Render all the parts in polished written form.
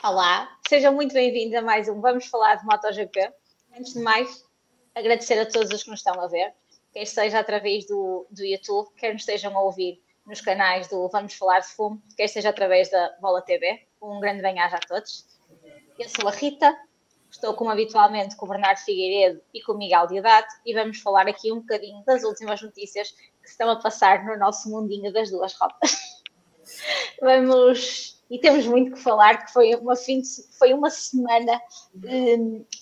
Olá, sejam muito bem-vindos a mais um Vamos Falar de MotoGP. Antes de mais, agradecer a todos os que nos estão a ver, quer seja através do YouTube, quer nos estejam a ouvir nos canais do Vamos Falar de Fumo, quer seja através da Bola TV. Um grande bem-aja a todos. Eu sou a Rita, estou como habitualmente com o Bernardo Figueiredo e com o Miguel Diodato e vamos falar aqui um bocadinho das últimas notícias que se estão a passar no nosso mundinho das duas rodas. E temos muito que falar, que foi uma semana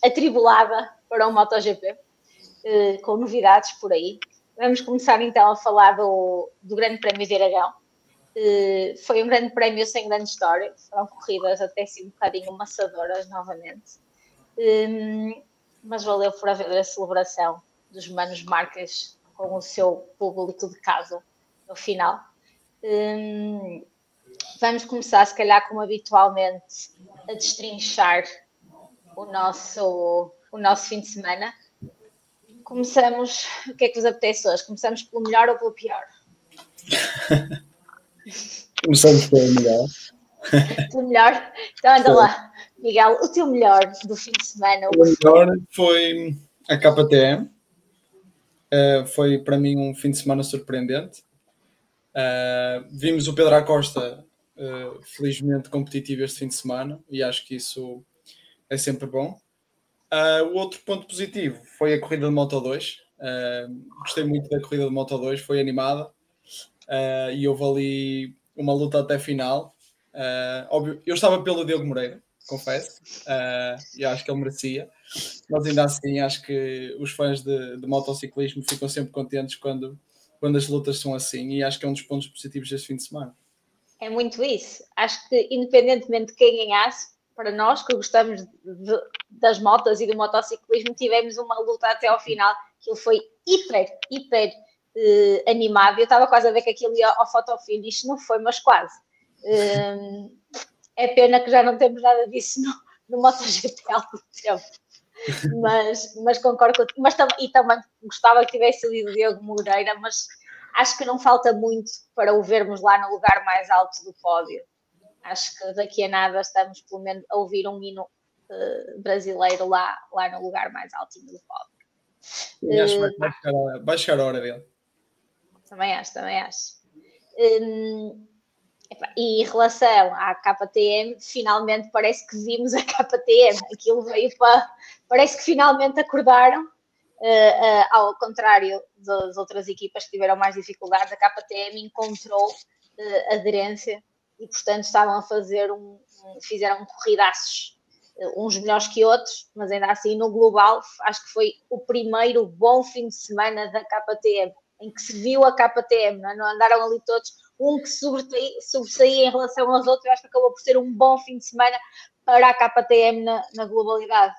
atribulada para o MotoGP, com novidades por aí. Vamos começar então a falar do Grande Prémio de Aragão. Foi um grande prémio sem grande história, foram corridas até assim um bocadinho maçadoras novamente, mas valeu por haver a celebração dos Manos Marques com o seu público de casa no final. Vamos começar, se calhar, como habitualmente, a destrinchar o nosso fim de semana. Começamos, o que é que vos apetece hoje? Começamos pelo melhor ou pelo pior? Começamos pelo melhor. Pelo melhor? Então anda lá, Miguel, o teu melhor do fim de semana? O melhor foi a KTM. Foi para mim um fim de semana surpreendente. Vimos o Pedro Acosta felizmente competitivo este fim de semana e acho que isso é sempre bom. O outro ponto positivo foi a corrida de Moto2. Gostei muito da corrida de Moto2, foi animada e houve ali uma luta até final. Óbvio, eu estava pelo Diogo Moreira, confesso, e acho que ele merecia, mas ainda assim acho que os fãs de motociclismo ficam sempre contentes quando as lutas são assim, e acho que é um dos pontos positivos deste fim de semana. É muito isso. Acho que, independentemente de quem ganhasse, para nós que gostamos das motas e do motociclismo, tivemos uma luta até ao final, que foi hiper animado. Eu estava quase a ver que aquilo ia ao fotofinish, não foi, mas quase. É pena que já não temos nada disso no MotoGP há algum tempo. Mas concordo com e também gostava que tivesse lido Diogo Moreira, mas acho que não falta muito para o vermos lá no lugar mais alto do pódio. Acho que daqui a nada estamos pelo menos a ouvir um hino brasileiro lá no lugar mais altinho do pódio. E acho que vai chegar a hora dele. Também acho. E em relação à KTM, finalmente parece que vimos a KTM. Aquilo veio para... Parece que finalmente acordaram, ao contrário das outras equipas que tiveram mais dificuldades. A KTM encontrou aderência e, portanto, estavam a fazer fizeram corridaços, uns melhores que outros, mas ainda assim, no global, acho que foi o primeiro bom fim de semana da KTM, em que se viu a KTM, não andaram ali todos, um que sobressaía em relação aos outros. Eu acho que acabou por ser um bom fim de semana para a KTM na globalidade.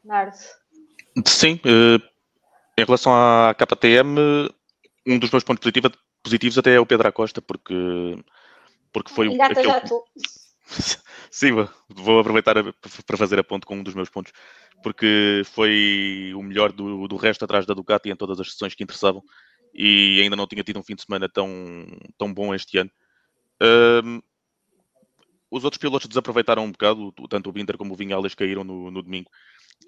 Nardo. Sim, em relação à KTM, um dos meus pontos positivos até é o Pedro Acosta, porque foi Engata já tu. Sim, vou aproveitar para fazer a ponto com um dos meus pontos, porque foi o melhor do resto atrás da Ducati em todas as sessões que interessavam e ainda não tinha tido um fim de semana tão bom este ano. Os outros pilotos desaproveitaram um bocado, tanto o Binder como o Vinales caíram no domingo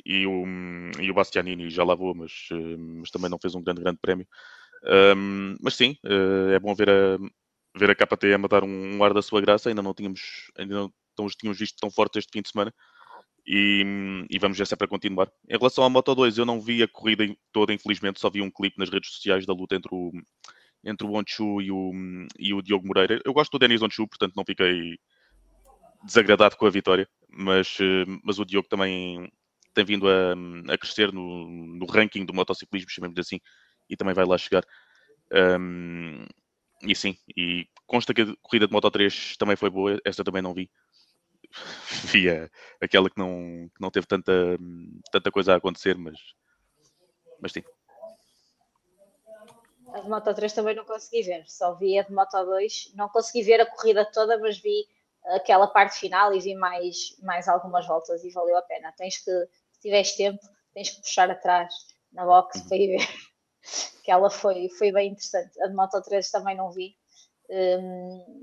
e o Bastianini já lá voou, mas também não fez um grande prémio. Mas sim, é bom ver a KTM a dar um ar da sua graça. Ainda não os tínhamos visto tão fortes este fim de semana e vamos ver se é para continuar. Em relação à Moto2, eu não vi a corrida toda, infelizmente, só vi um clipe nas redes sociais da luta entre o Honshu e o Diogo Moreira. Eu gosto do Denis Honshu, portanto não fiquei desagradado com a vitória, mas o Diogo também tem vindo a crescer no ranking do motociclismo, chamemos assim, e também vai lá chegar. E sim, e consta que a corrida de Moto3 também foi boa, esta também não vi. Vi aquela que não teve tanta coisa a acontecer, mas sim. A de Moto3 também não consegui ver, só vi a de Moto2, não consegui ver a corrida toda, mas vi aquela parte final e vi mais algumas voltas e valeu a pena. Se tiveres tempo, tens que puxar atrás na box para ir ver, que ela foi bem interessante. A de Moto3 também não vi,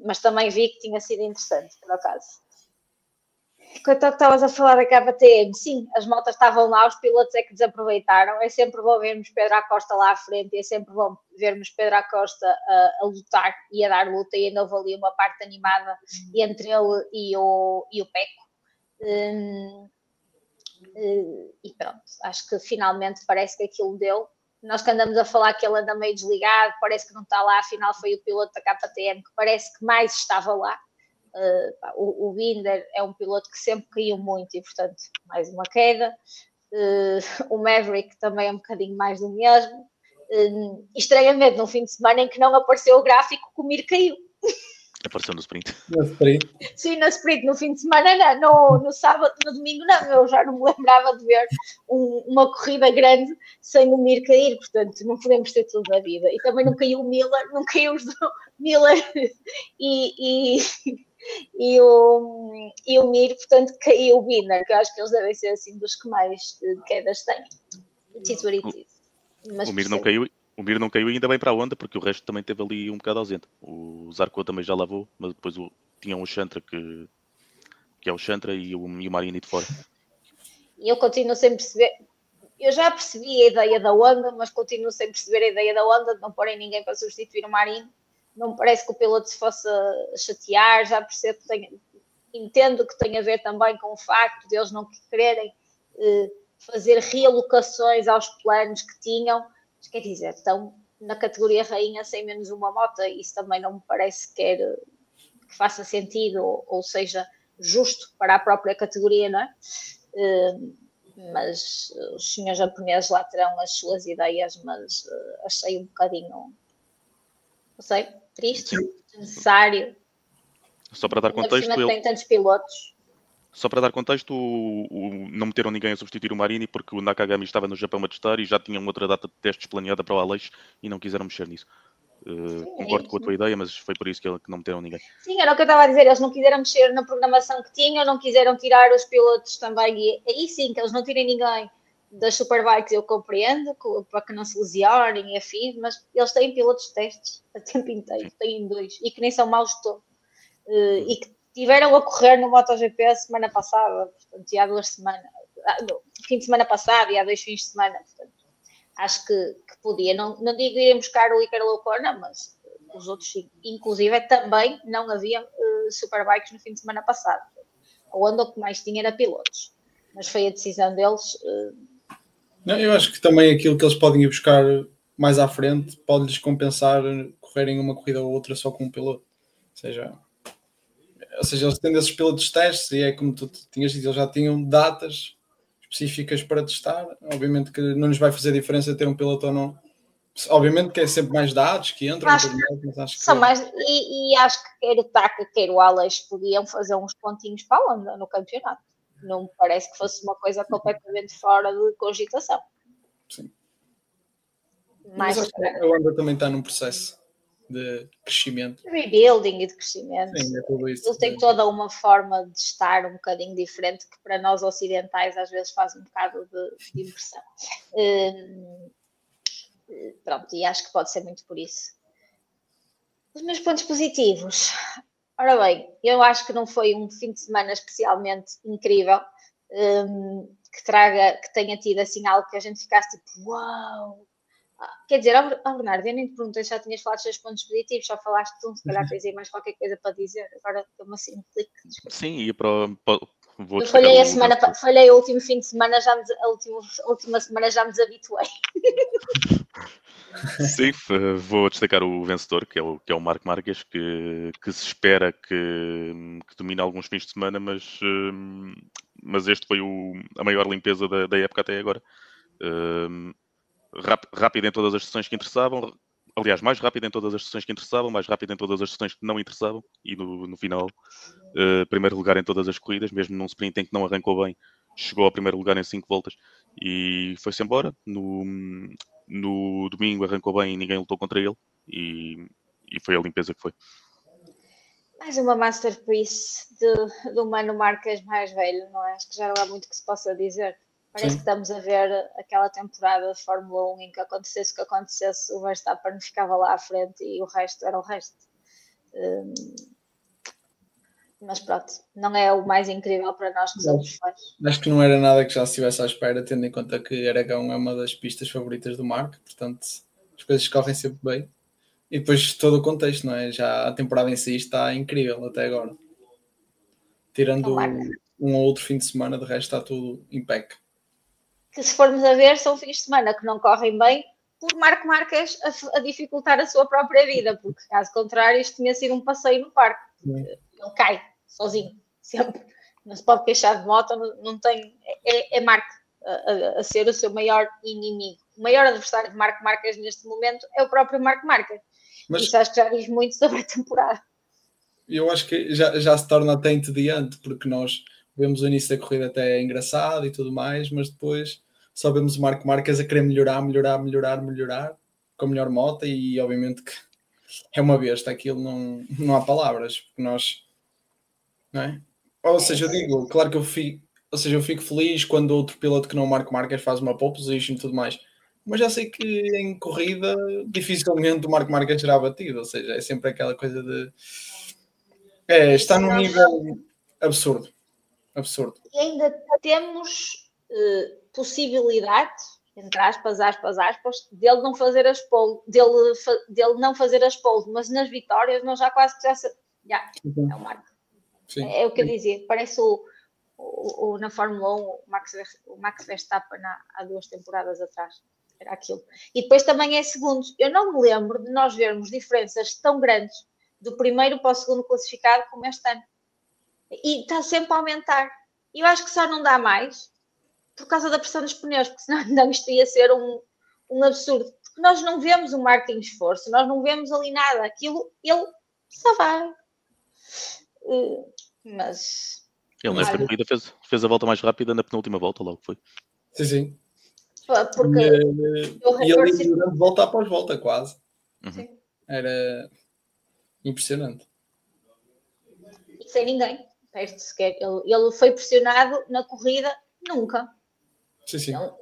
mas também vi que tinha sido interessante, por acaso. Enquanto estavas a falar da KTM, sim, as motas estavam lá, os pilotos é que desaproveitaram. É sempre bom vermos Pedro Acosta lá à frente, é sempre bom vermos Pedro Acosta a lutar e a dar luta, e ainda houve ali uma parte animada entre ele e o Pecco. E pronto, acho que finalmente parece que aquilo deu. Nós que andamos a falar que ele anda meio desligado, parece que não está lá, afinal foi o piloto da KTM que parece que mais estava lá. O Binder é um piloto que sempre caiu muito e, portanto, mais uma queda. O Maverick também é um bocadinho mais do mesmo. Estranhamente, num fim de semana em que não apareceu o gráfico que o Mir caiu. Apareceu no sprint. No sprint. Sim, no sprint, no fim de semana, não, no sábado, no domingo não, eu já não me lembrava de ver uma corrida grande sem o Mir cair, portanto não podemos ter tudo na vida. E também não caiu o Miller, não caiu os Miller e o Mir, portanto caiu o Binder, que eu acho que eles devem ser assim dos que mais quedas têm. O Mir não caiu. O Mir não caiu e ainda bem para a Honda, porque o resto também teve ali um bocado ausente. O Zarco também já lavou, mas depois tinha um Chantra que é o Chantra e o Marini de fora. E eu continuo sem perceber. Eu já percebi a ideia da Honda, mas continuo sem perceber a ideia da Honda de não porem ninguém para substituir o Marini. Não me parece que o piloto se fosse chatear, já percebo que entendo que tem a ver também com o facto de eles não quererem fazer realocações aos planos que tinham. Quer dizer, estão na categoria rainha sem menos uma moto, isso também não me parece que faça sentido ou seja justo para a própria categoria, não é? Mas os senhores japoneses lá terão as suas ideias, mas achei um bocadinho, não sei, triste, necessário. Só para dar contexto, tem tantos pilotos. Só para dar contexto, não meteram ninguém a substituir o Marini porque o Nakagami estava no Japão a testar e já tinham outra data de testes planeada para o Aleix e não quiseram mexer nisso. Concordo com a tua ideia, mas foi por isso que não meteram ninguém. Sim, era o que eu estava a dizer, eles não quiseram mexer na programação que tinham, não quiseram tirar os pilotos também, e aí sim, que eles não tirem ninguém das Superbikes, eu compreendo, para que não se lesionem e afim, mas eles têm pilotos de testes o tempo inteiro, têm 2, e que nem são maus de todo, e que tiveram a correr no MotoGP a semana passada, portanto, e há 2 semanas, no fim de semana passado e há 2 fins de semana, portanto, acho que podia, não digo irem buscar o Ícaro Loucona, mas os outros sim, inclusive também não havia Superbikes no fim de semana passado, a Honda o que mais tinha era pilotos, mas foi a decisão deles. Não, eu acho que também aquilo que eles podem ir buscar mais à frente pode-lhes compensar correrem uma corrida ou outra só com um piloto, ou seja, eles têm esses pilotos de testes e é como tu tinhas dito, eles já tinham datas específicas para testar. Obviamente que não nos vai fazer diferença ter um piloto ou não. Obviamente que é sempre mais dados que entram, mas acho que... São mais, e acho que quer o Taka, quer o Aleix podiam fazer uns pontinhos para a Honda no campeonato. Não me parece que fosse uma coisa completamente fora de cogitação. Sim. Mas acho que a Honda também está num processo de crescimento. De rebuilding e de crescimento. Sim, é tudo isso. Ele tem toda uma forma de estar um bocadinho diferente que para nós ocidentais às vezes faz um bocado de impressão. Pronto, e acho que pode ser muito por isso. Os meus pontos positivos. Ora bem, eu acho que não foi um fim de semana especialmente incrível, que tenha tido assim algo que a gente ficasse tipo, uau! Quer dizer, Bernardo, eu nem te perguntei se já tinhas falado dos seus pontos positivos, só falaste de um, se calhar tens aí mais qualquer coisa para dizer, agora dou-me assim um clique. Sim, ia para vou eu falhei o último fim de semana, a última semana já me desabituei. Sim, vou destacar o vencedor, que é o Marc Marques, que se espera que domine alguns fins de semana, mas este foi a maior limpeza da época até agora. Rápido em todas as sessões que interessavam, aliás, mais rápido em todas as sessões que interessavam, mais rápido em todas as sessões que não interessavam, e no final, primeiro lugar em todas as corridas, mesmo num sprint em que não arrancou bem, chegou ao primeiro lugar em 5 voltas e foi-se embora. No domingo arrancou bem e ninguém lutou contra ele, e foi a limpeza que foi. Mais uma masterpiece do Mano Marques mais velho, não é? Acho que já não há muito que se possa dizer. Parece que estamos a ver aquela temporada de Fórmula 1 em que acontecesse o que acontecesse, o Verstappen ficava lá à frente e o resto era o resto. Mas pronto, não é o mais incrível para nós que somos fãs. Acho que não era nada que já se estivesse à espera, tendo em conta que Aragão é uma das pistas favoritas do Marco, portanto as coisas correm sempre bem. E depois todo o contexto, não é? Já a temporada em si está incrível até agora. Tirando um ou outro fim de semana, de resto está tudo impec. Que se formos a ver, são fins de semana que não correm bem por Marco Marques a dificultar a sua própria vida, porque caso contrário isto tinha sido um passeio no parque. Ele cai sozinho, sempre. Não se pode queixar de moto, não tem... É Marco a ser o seu maior inimigo. O maior adversário de Marco Marques neste momento é o próprio Marco Marques. Mas isso acho que já diz muito sobre a temporada. Eu acho que já se torna até entediante, porque nós vemos o início da corrida até engraçado e tudo mais, mas depois só vemos o Marco Marques a querer melhorar com a melhor moto e obviamente que é uma besta, aquilo não há palavras, porque nós, não é? Ou seja, eu digo, claro que eu fico feliz quando outro piloto que não o Marco Marques faz uma pole position e tudo mais, mas já sei que em corrida dificilmente o Marco Marques será batido, ou seja, é sempre aquela coisa de está num nível absurdo. E ainda temos possibilidade, entre aspas, dele não fazer as pole, dele não fazer as poles, mas nas vitórias nós já quase que já é o Marco. Sim. É o que eu dizia, parece na Fórmula 1 o Max Verstappen há 2 temporadas atrás. Era aquilo. E depois também é segundo. Eu não me lembro de nós vermos diferenças tão grandes do primeiro para o segundo classificado como este ano. E está sempre a aumentar. E eu acho que só não dá mais por causa da pressão dos pneus, porque senão isto ia ser um absurdo. Porque nós não vemos o Marco em esforço, nós não vemos ali nada. Aquilo, ele só vai. Mas... Ele nesta corrida fez a volta mais rápida na penúltima volta, logo foi. Sim. Porque e ele durante volta após volta, quase. Sim. Era impressionante. E sem ninguém. Sequer. Ele foi pressionado na corrida, nunca. Sim. Ele,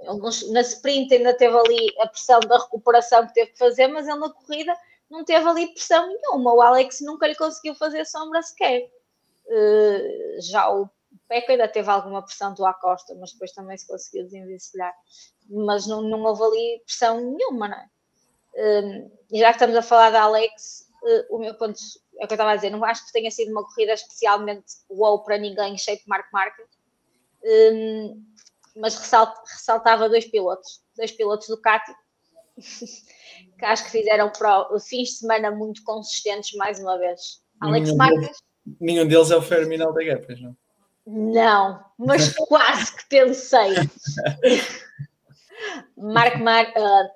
na sprint ainda teve ali a pressão da recuperação que teve que fazer, mas ele na corrida não teve ali pressão nenhuma. O Alex nunca lhe conseguiu fazer sombra sequer. Já o Pecco ainda teve alguma pressão do Acosta, mas depois também se conseguiu desenvencilhar. Mas não houve ali pressão nenhuma, não é? E já que estamos a falar da Alex, o meu ponto é o que eu estava a dizer, não acho que tenha sido uma corrida especialmente wow para ninguém, cheio de Marco Marques, mas ressaltava 2 pilotos Ducati, que acho que fizeram fins de semana muito consistentes mais uma vez. Alex Marques. Nenhum deles é o Fermin Aldeguer, não? Não, mas quase que pensei.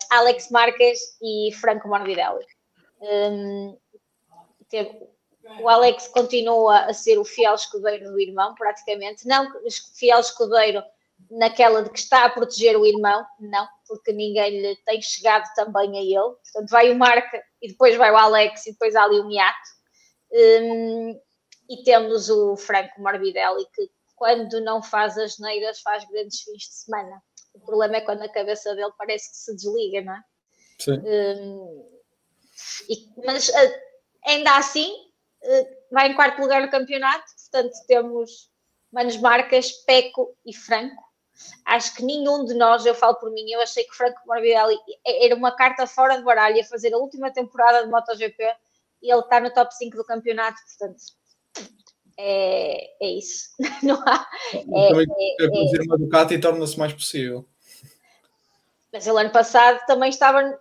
Alex Marques e Franco Morbidelli. O Alex continua a ser o fiel escudeiro do irmão, praticamente. Não fiel escudeiro naquela de que está a proteger o irmão, não, porque ninguém lhe tem chegado também a ele. Portanto, vai o Marco e depois vai o Alex e depois há ali um hiato. E temos o Franco Morbidelli, que quando não faz as neiras faz grandes fins de semana. O problema é quando a cabeça dele parece que se desliga, não é? Sim. Mas ainda assim vai em 4º lugar no campeonato, portanto temos Manos Marques, Pecco e Franco. Acho que nenhum de nós, eu falo por mim, eu achei que Franco Morbidelli era uma carta fora de baralho, a fazer a última temporada de MotoGP e ele está no top 5 do campeonato, portanto é isso. Não há. Fazer uma Ducati torna-se mais possível. Mas ele ano passado também já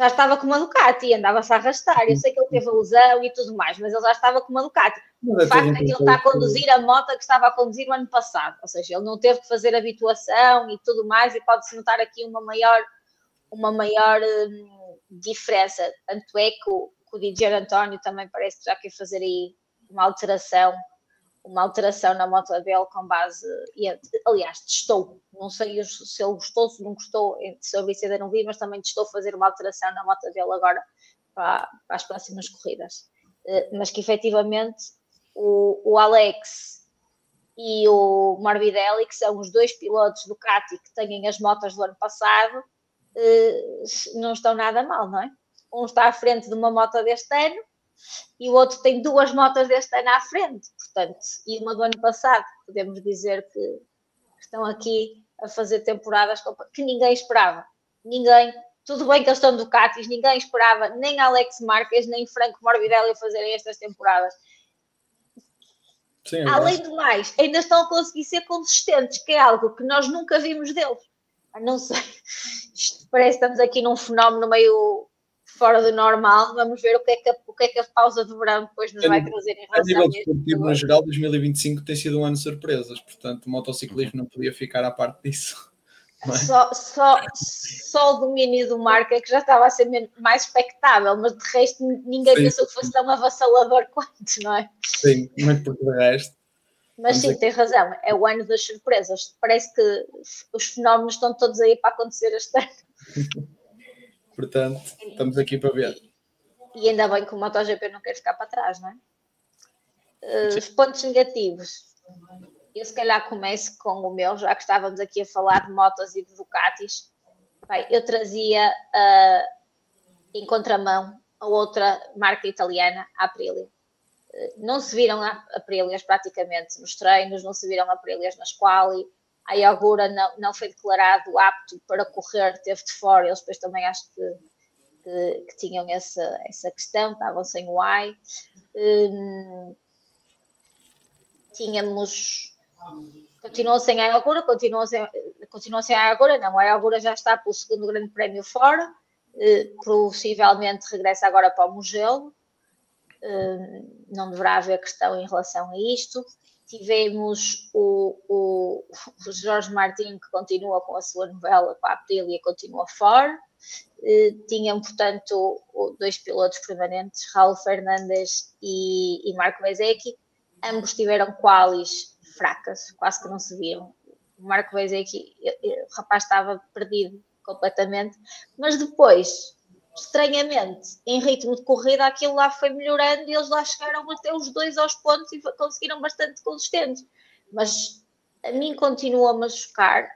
estava com uma Ducati e andava-se a arrastar. Eu sei que ele teve a lesão e tudo mais, mas ele já estava com uma Ducati. O facto é que ele está a conduzir a moto que estava a conduzir o ano passado. Ou seja, ele não teve que fazer habituação e tudo mais, e pode-se notar aqui uma maior diferença. Tanto é que o DJ António também parece que já quer fazer aí uma alteração na moto dele com base... Aliás, testou. Não sei se ele gostou, se não gostou, sobre isso ainda não vi, mas também testou fazer uma alteração na moto dele agora para as próximas corridas. Mas que efetivamente o Alex e o Morbidelli, que são os 2 pilotos Ducati que têm as motos do ano passado, não estão nada mal, não é? Um está à frente de uma moto deste ano e o outro tem 2 motas deste ano à frente, portanto, e uma do ano passado. Podemos dizer que estão aqui a fazer temporadas que ninguém esperava. Ninguém. Tudo bem que eles estão Ducatis, ninguém esperava nem Alex Marques, nem Franco Morbidelli a fazerem estas temporadas. Sim, além do mais, ainda estão a conseguir ser consistentes, que é algo que nós nunca vimos deles. Não sei, isto parece que estamos aqui num fenómeno meio fora do normal. Vamos ver o que é que a pausa de verão depois nos vai trazer em relação a nível desportivo, no geral, 2025 tem sido um ano de surpresas, portanto o motociclismo não podia ficar à parte disso. Só o domínio do Marco é que já estava a ser mais expectável, mas de resto ninguém pensou que fosse tão avassalador quanto, não é? Sim, muito porque de resto. Mas sim, tens razão, é o ano das surpresas. Parece que os fenómenos estão todos aí para acontecer este ano. Portanto, estamos aqui para ver. E ainda bem que o MotoGP não quer ficar para trás, não é? Os pontos negativos. Eu se calhar começo com o meu, já que estávamos aqui a falar de motos e de Ducatis. Bem, eu trazia em contramão a outra marca italiana, a Aprilia. Não se viram Aprilias praticamente nos treinos, não se viram Aprilias nas quali. A Iagura não foi declarado apto para correr, teve de fora. Eles depois também acho que tinham essa questão, estavam sem o AI. Continuou sem a Iagura, continuou sem a Iagura, não, a Iagura já está pelo segundo grande prémio fora, possivelmente regressa agora para o Mugello. Não deverá haver questão em relação a isto. Tivemos o Jorge Martin, que continua com a sua novela com a Aprilia, continua fora. Tinham, portanto, 2 pilotos permanentes, Raul Fernandes e Marco Bezzecchi. Ambos tiveram qualis fracas, quase que não se viram. O Marco Bezzecchi, o rapaz estava perdido completamente, mas depois, estranhamente, em ritmo de corrida, aquilo lá foi melhorando e eles lá chegaram até os 2 aos pontos e conseguiram bastante consistentes. Mas a mim continua-me a chocar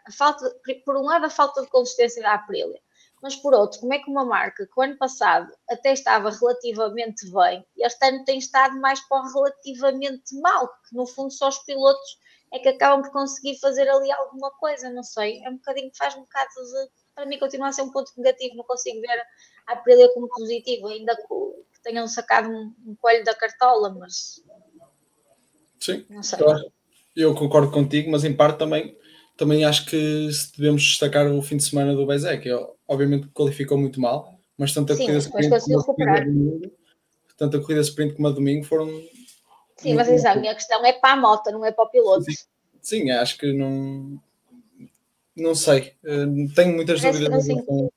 por um lado, a falta de consistência da Aprilia, mas por outro, como é que uma marca que o ano passado até estava relativamente bem, este ano tem estado mais para o relativamente mal, que no fundo só os pilotos é que acabam por conseguir fazer ali alguma coisa, não sei, faz um bocado de, para mim continua a ser um ponto negativo, não consigo ver a Aprilia como positivo, ainda que tenham sacado um coelho da cartola, mas sim, não sei. Eu concordo contigo, mas em parte também acho que devemos destacar o fim de semana do Bezzecchi. Obviamente qualificou muito mal, mas tanto a corrida sprint como a domingo foram... Sim, mas a minha questão é para a moto, não é para o piloto. Sim, acho que não sei. Tenho muitas dúvidas em relação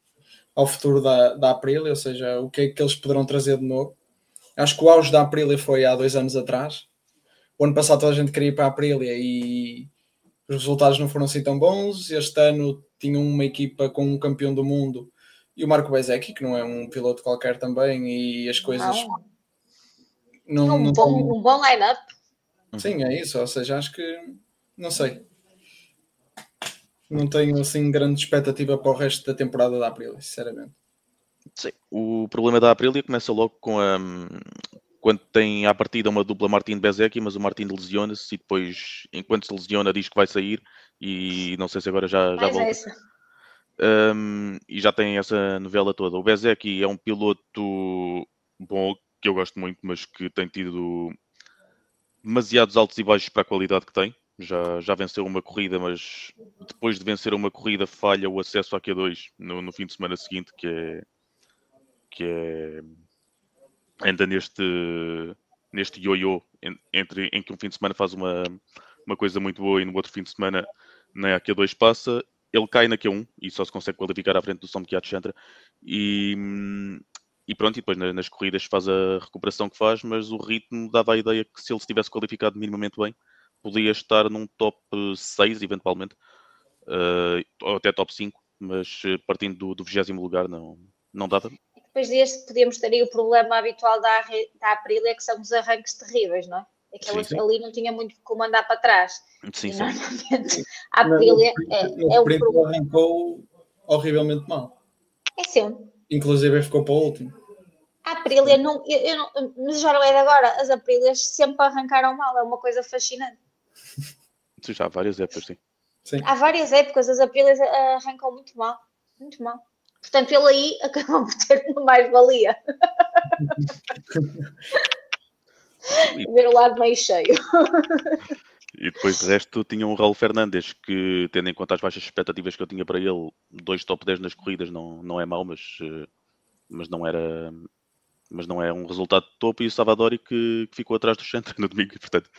ao futuro da Aprilia, ou seja, o que é que eles poderão trazer de novo. Acho que o auge da Aprilia foi há 2 anos atrás. O ano passado toda a gente queria ir para a Aprilia e os resultados não foram assim tão bons. Este ano tinham uma equipa com um campeão do mundo e o Marco Bezzecchi, que não é um piloto qualquer também, e as coisas... Um bom line-up. Sim, é isso. Ou seja, acho que... Não sei. Não tenho assim grande expectativa para o resto da temporada da Aprilia, sinceramente. Sim, o problema da Aprilia começa logo quando tem à partida uma dupla Martin Bezzecchi, mas o Martin lesiona-se e depois, enquanto se lesiona, diz que vai sair e não sei se agora já volta. E já tem essa novela toda. O Bezzecchi é um piloto bom, que eu gosto muito, mas que tem tido demasiados altos e baixos para a qualidade que tem. Já venceu uma corrida, mas depois de vencer uma corrida falha o acesso à Q2 no fim de semana seguinte, que é anda neste ioiô em que um fim de semana faz uma coisa muito boa e no outro fim de semana nem a Q2 passa. Ele cai na Q1 e só se consegue qualificar à frente do Somkiat Chantra e pronto, e depois nas corridas faz a recuperação que faz, mas o ritmo dava a ideia que se ele estivesse qualificado minimamente bem, podia estar num top 6 eventualmente, ou até top 5, mas partindo do 20º lugar não dava. Depois deste podíamos ter aí o problema habitual da Aprilia, que são os arranques terríveis, não é? Sim. Ali não tinha muito como andar para trás. Sim, normalmente a Aprilia é o problema. Arrancou horrivelmente mal. É sempre. Inclusive ficou para o último. A Aprilia, mas já não é de agora, as Aprilias sempre arrancaram mal, é uma coisa fascinante. Já há várias épocas, sim. Sim. Há várias épocas, as Aprilias arrancam muito mal, muito mal. Portanto, ele aí acabou por ter uma mais-valia. Ver o lado meio cheio. E depois de resto tinha um Raul Fernandes que, tendo em conta as baixas expectativas que eu tinha para ele, 2 top 10 nas corridas não é mau, mas não é um resultado de topo, e o Savadori que ficou atrás do Chantra no domingo, e, portanto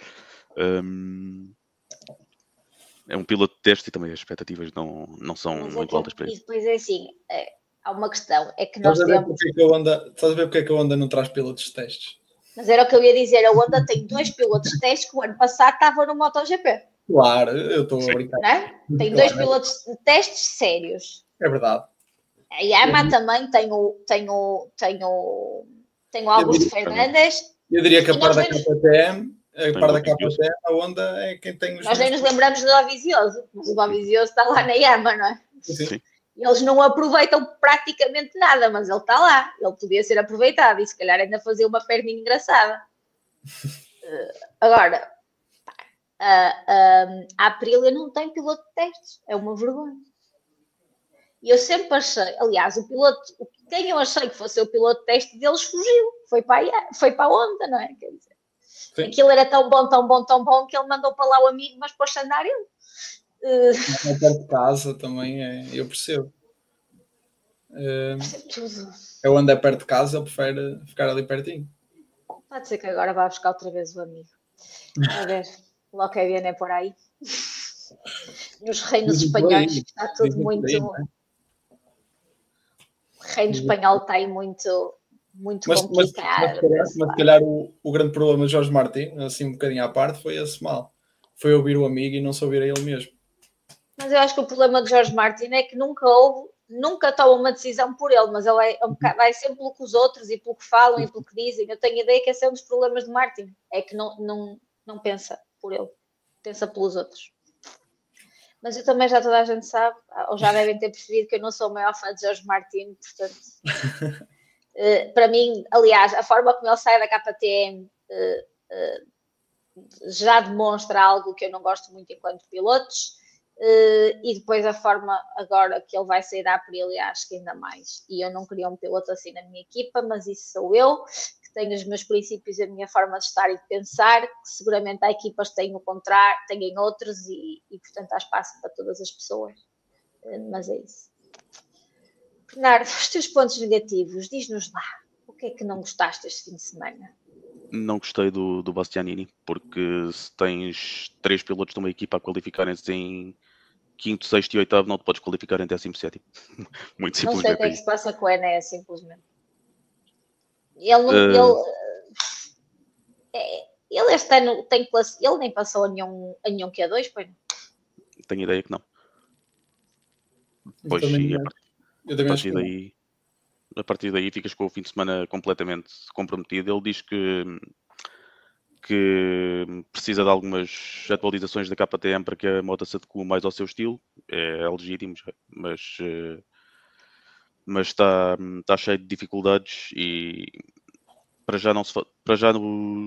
é um piloto de teste e também as expectativas não são muito altas para ele. E depois é assim, há uma questão, é que nós Estás a ver temos... Estás a ver porque é que a Honda não traz pilotos de testes? Mas era o que eu ia dizer, a Honda tem 2 pilotos de teste que o ano passado estavam no MotoGP. Claro, eu estou a brincar. Não é? Tem 2 pilotos de testes sérios. É verdade. A Yamaha também tem o Augusto Fernandes. Eu diria que a E par nós da nem nos- KTM, Dovizioso. a Honda é quem tem os Nós nem nos lembramos do Dovizioso, mas o Dovizioso está lá na Yamaha, não é? Sim. E eles não aproveitam praticamente nada, mas ele está lá. Ele podia ser aproveitado e se calhar ainda fazer uma perninha engraçada. Agora, a Aprilia não tem piloto de testes. É uma vergonha. E eu sempre achei, aliás, quem eu achei que fosse o piloto de teste deles fugiu. Foi para a Honda, não é? Quer dizer, Sim. aquilo era tão bom, tão bom, tão bom que ele mandou para lá o amigo, mas pôs-se a andar ele. Perto de casa também, eu percebo. Tudo. A Honda é perto de casa, ele prefere ficar ali pertinho. Pode ser que agora vá buscar outra vez o amigo. A ver, logo que viene por aí. Nos reinos espanhóis está tudo muito... O reino espanhol está aí muito complicado. Mas se calhar o grande problema de Jorge Martin, assim um bocadinho à parte, foi esse mal. Foi ouvir o amigo e não se ouvir a ele mesmo. Mas eu acho que o problema de Jorge Martin é que nunca toma uma decisão por ele, mas ele vai sempre pelo que os outros e pelo que falam e pelo que dizem. Eu tenho a ideia que esse é um dos problemas de Martin, é que não pensa por ele, pensa pelos outros. Mas eu também toda a gente sabe, ou já devem ter percebido que eu não sou o maior fã de Jorge Martin, portanto, para mim, aliás, a forma como ele sai da KTM já demonstra algo que eu não gosto muito enquanto pilotos. E depois a forma agora que ele vai sair da Aprilia, acho que ainda mais. E eu não queria um piloto assim na minha equipa, mas isso sou eu, que tenho os meus princípios e a minha forma de estar e de pensar, que seguramente há equipas que têm o contrário, têm outros e portanto há espaço para todas as pessoas. Mas é isso. Bernardo, os teus pontos negativos, diz-nos lá, o que é que não gostaste este fim de semana? Não gostei do Bastianini, porque se tens 3 pilotos de uma equipa a qualificarem-se em 5º, 6º e 8º, não te podes qualificar em 17º. Muito simplesmente. Não sei o que é que se passa com o Enéas, simplesmente. Ele este ano tem classe, ele nem passou a nenhum Q2, pois não? Tenho ideia que não. Depois, a partir daí ficas com o fim de semana completamente comprometido. Ele diz que precisa de algumas atualizações da KTM para que a moto se adeque mais ao seu estilo. É legítimo, mas está cheio de dificuldades e para já os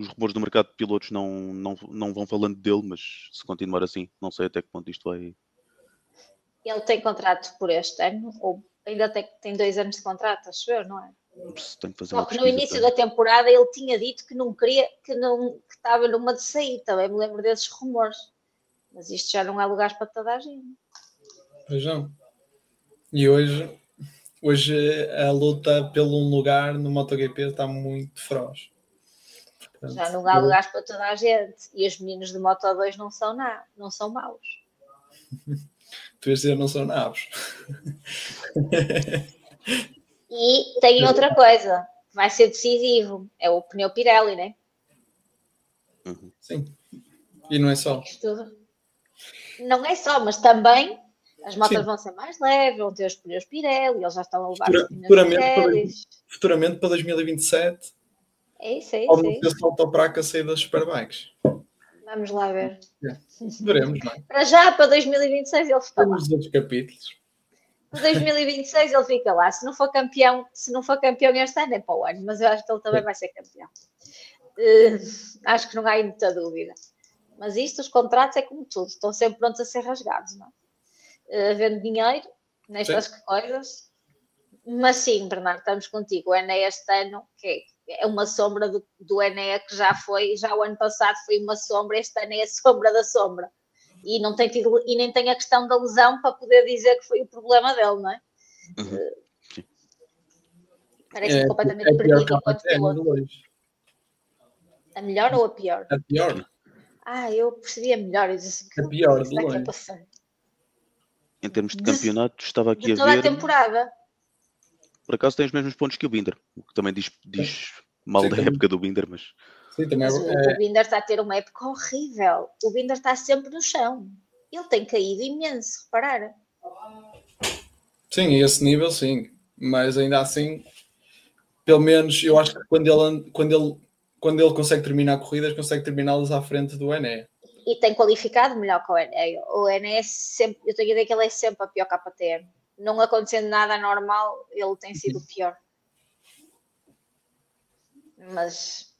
rumores do mercado de pilotos não vão falando dele, mas se continuar assim, não sei até que ponto isto vai... Ele tem contrato por este ano, ou ainda tem 2 anos de contrato, acho eu, não é? Só que no início da temporada ele tinha dito que não queria, que estava numa de sair, também me lembro desses rumores. Mas isto já não há lugares para toda a gente. Pois não. E hoje a luta pelo lugar no MotoGP está muito feroz. Portanto, já não há lugares para toda a gente. E os meninos de Moto2 não são maus. Tu ias dizer, não são nabos. E tem outra coisa que vai ser decisivo, é o pneu Pirelli, né? Sim. E não é só. Não é só, mas também as motas vão ser mais leves, vão ter os pneus Pirelli, eles já estão a levar os pneus futuramente para 2027. É isso. Ou meter salto para a sair das Superbikes. Vamos lá ver. Veremos, não é? Para já, para 2026, ele está lá. Temos outros capítulos. O 2026 ele fica lá. Se não for campeão este ano é para o ano, mas eu acho que ele também vai ser campeão. Acho que não há aí muita dúvida. Mas isto, os contratos é como tudo, estão sempre prontos a ser rasgados, não é? Havendo dinheiro nestas coisas. Mas sim, Bernardo, estamos contigo. O Ené este ano, que é uma sombra do Ené que já o ano passado foi uma sombra, este ano é a sombra da sombra. E não tem tido, e nem tem a questão da lesão para poder dizer que foi o problema dele, não é? Parece-me completamente perdido enquanto piloto. A melhor ou a pior? A pior. Eu percebi a melhor. Eu disse, a pior de longe. Em termos de campeonato, estava aqui a ver... toda a temporada. Por acaso tem os mesmos pontos que o Binder, o que também diz mal da época do Binder, mas... Sim, também o Binder está a ter uma época horrível. O Binder está sempre no chão. Ele tem caído imenso, reparar. Sim, a esse nível, sim. Mas ainda assim, pelo menos, eu acho que quando ele consegue terminar corridas, consegue terminá-las à frente do Ené. E tem qualificado melhor que o Ené. O Ené é sempre... Eu tenho a ideia que ele é sempre a pior KTM. Não acontecendo nada normal, ele tem sido o pior. Mas...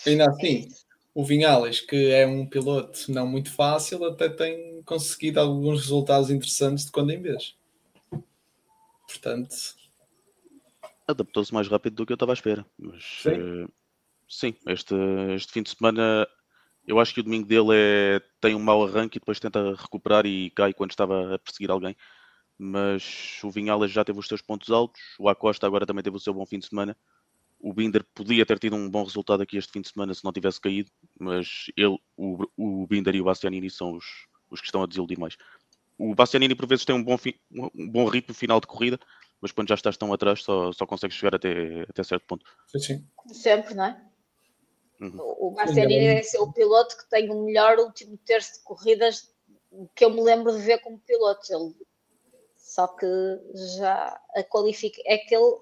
Ainda assim, o Vinhales, que é um piloto não muito fácil, até tem conseguido alguns resultados interessantes de quando em vez. Portanto... adaptou-se mais rápido do que eu estava à espera. Mas, sim, este fim de semana, eu acho que o domingo dele tem um mau arranque e depois tenta recuperar e cai quando estava a perseguir alguém. Mas o Vinhales já teve os seus pontos altos, o Acosta agora também teve o seu bom fim de semana. O Binder podia ter tido um bom resultado aqui este fim de semana se não tivesse caído, mas o Binder e o Bastianini são os que estão a desiludir mais. O Bastianini por vezes tem um bom ritmo final de corrida, mas quando já estás tão atrás só consegues chegar até certo ponto. Sim. Sempre, não é? O Bastianini deve ser o piloto que tem o melhor último terço de corridas que eu me lembro de ver como piloto. Só que já é que ele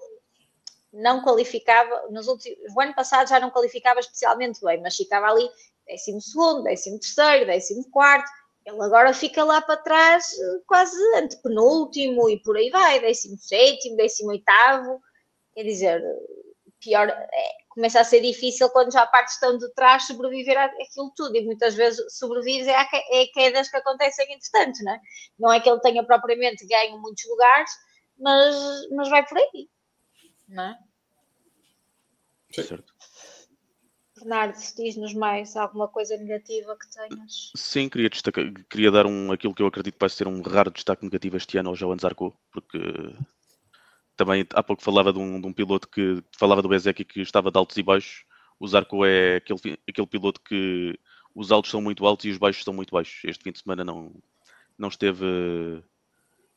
não qualificava, o ano passado já não qualificava especialmente bem, mas ficava ali 12º, 13º, 14º. Ele agora fica lá para trás, quase antepenúltimo e por aí vai, 17º, 18º. Quer dizer, pior, começa a ser difícil quando já a parte estão de trás sobreviver àquilo tudo. E muitas vezes sobrevives a quedas que acontecem entretanto, não é? Não é que ele tenha propriamente ganho muitos lugares, mas vai por aí, não é? Certo. Bernardo, diz-nos mais alguma coisa negativa que tenhas? Sim, queria dar aquilo que eu acredito que vai ser um raro destaque negativo este ano ao Johan Zarco, porque também há pouco falava de um piloto que falava do Bezzecchi que estava de altos e baixos. O Zarco é aquele piloto que os altos são muito altos e os baixos são muito baixos. Este fim de semana não esteve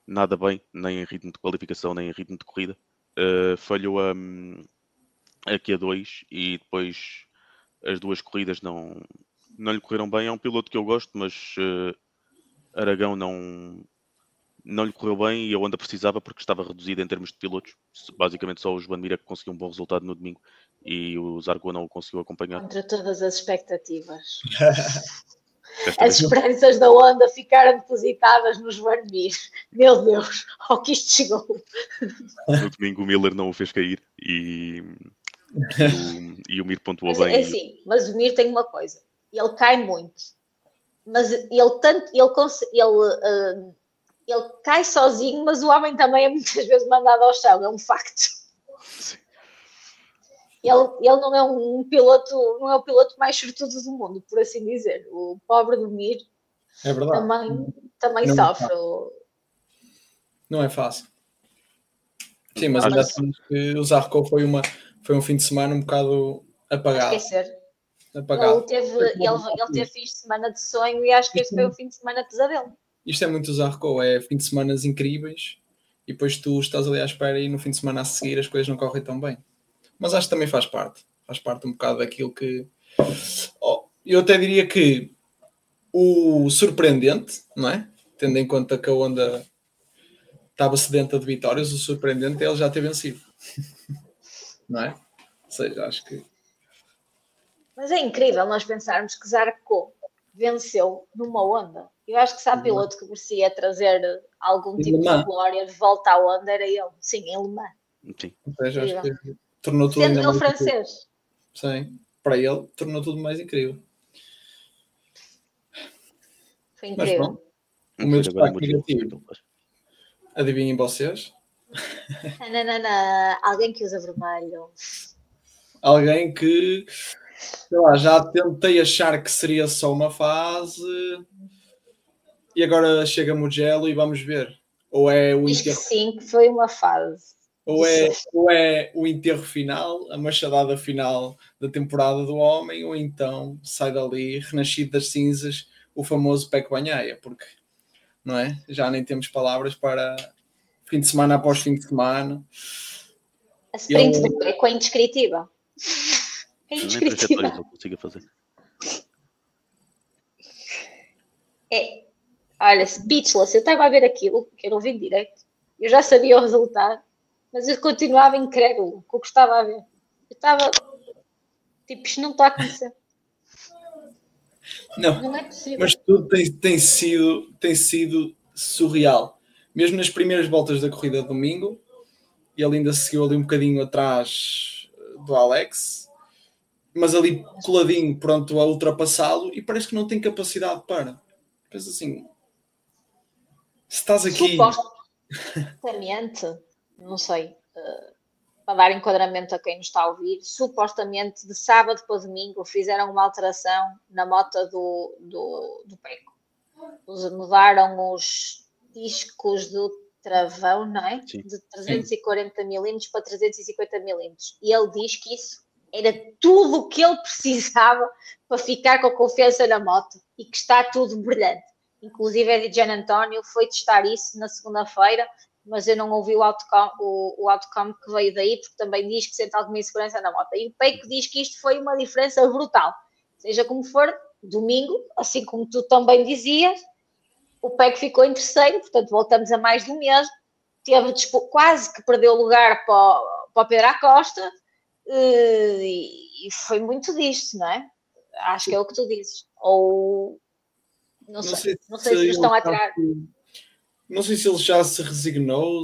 nada bem, nem em ritmo de qualificação, nem em ritmo de corrida. Falhou a Q2 e depois as duas corridas não lhe correram bem. É um piloto que eu gosto, mas Aragão não lhe correu bem e a Honda precisava porque estava reduzida em termos de pilotos. Basicamente só o Joan Mir que conseguiu um bom resultado no domingo e o Zarco não o conseguiu acompanhar. Contra todas as expectativas. As esperanças da Honda ficaram depositadas nos Joan Mir. Meu Deus, ao que isto chegou. No domingo o Miller não o fez cair e o Mir pontuou bem. É assim, mas o Mir tem uma coisa. Ele cai muito. Mas ele cai sozinho, mas o homem também é muitas vezes mandado ao chão, é um facto. Sim. Ele não é um piloto, não é o piloto mais sortudo do mundo, por assim dizer. O pobre do Mir também sofre. Não é fácil. Sim, mas ainda temos que o Zarco foi um fim de semana um bocado apagado. Ele teve fins de semana de sonho e acho que este foi um fim de semana pesadelo. Isto é muito Zarco, é fim de semana incríveis e depois tu estás ali à espera e no fim de semana a seguir as coisas não correm tão bem. Mas acho que também faz parte um bocado daquilo que... eu até diria que o surpreendente, não é? Tendo em conta que a Honda estava sedenta de vitórias, o surpreendente é ele já ter vencido. Não é? Ou seja, acho que... Mas é incrível nós pensarmos que Zarco venceu numa Honda. Eu acho que se há piloto que merecia trazer algum tipo de glória de volta à onda, era ele. Sim, em Le Mans. Sim. Acho que tornou tudo sendo ele francês. Sim, para ele tornou tudo mais incrível. Foi incrível. Mas pronto, o meu destaque negativo, adivinhem vocês? Não. Alguém que usa vermelho. Alguém que, sei lá, já tentei achar que seria só uma fase e agora chega Mugello e vamos ver. Ou é o enterro... Sim, que foi uma fase. Ou é o enterro final, a machadada final da temporada do homem, ou então sai dali, renascido das cinzas, o famoso Pecco Bagnaia, porque, não é? Já nem temos palavras para fim de semana após fim de semana. A sprint do Pecco é indescritível. É indescritível. Nem consigo fazer. Olha, speechless. Eu estava a ver aquilo, que eu não vi direito. Eu já sabia o resultado, mas eu continuava incrédulo com o que estava a ver. Eu estava... Tipo, isto não está a acontecer. Não é possível. Mas tudo tem sido surreal. Mesmo nas primeiras voltas da corrida de domingo, ele ainda seguiu ali um bocadinho atrás do Alex, mas ali coladinho, pronto a ultrapassá-lo, e parece que não tem capacidade para. Pensa assim, se estás aqui... Supostamente, não sei, para dar enquadramento a quem nos está a ouvir, supostamente de sábado para domingo fizeram uma alteração na moto do Pecco. Mudaram os discos do travão, não é? Sim. De 340 milímetros para 350 milímetros. E ele diz que isso era tudo o que ele precisava para ficar com a confiança na moto e que está tudo brilhante. Inclusive, Eddie Gian António foi testar isso na segunda-feira, mas eu não ouvi o outcome que veio daí, porque também diz que sente alguma insegurança na moto. E o Pecco diz que isto foi uma diferença brutal. Seja como for, domingo, assim como tu também dizias, o Pecco ficou em terceiro, portanto voltamos a mais do mesmo. Teve quase que perdeu o lugar para o Pedro Acosta, e foi muito disto, não é? Acho que é o que tu dizes. Ou... Não sei se estão a tirar. Não sei se ele já se resignou,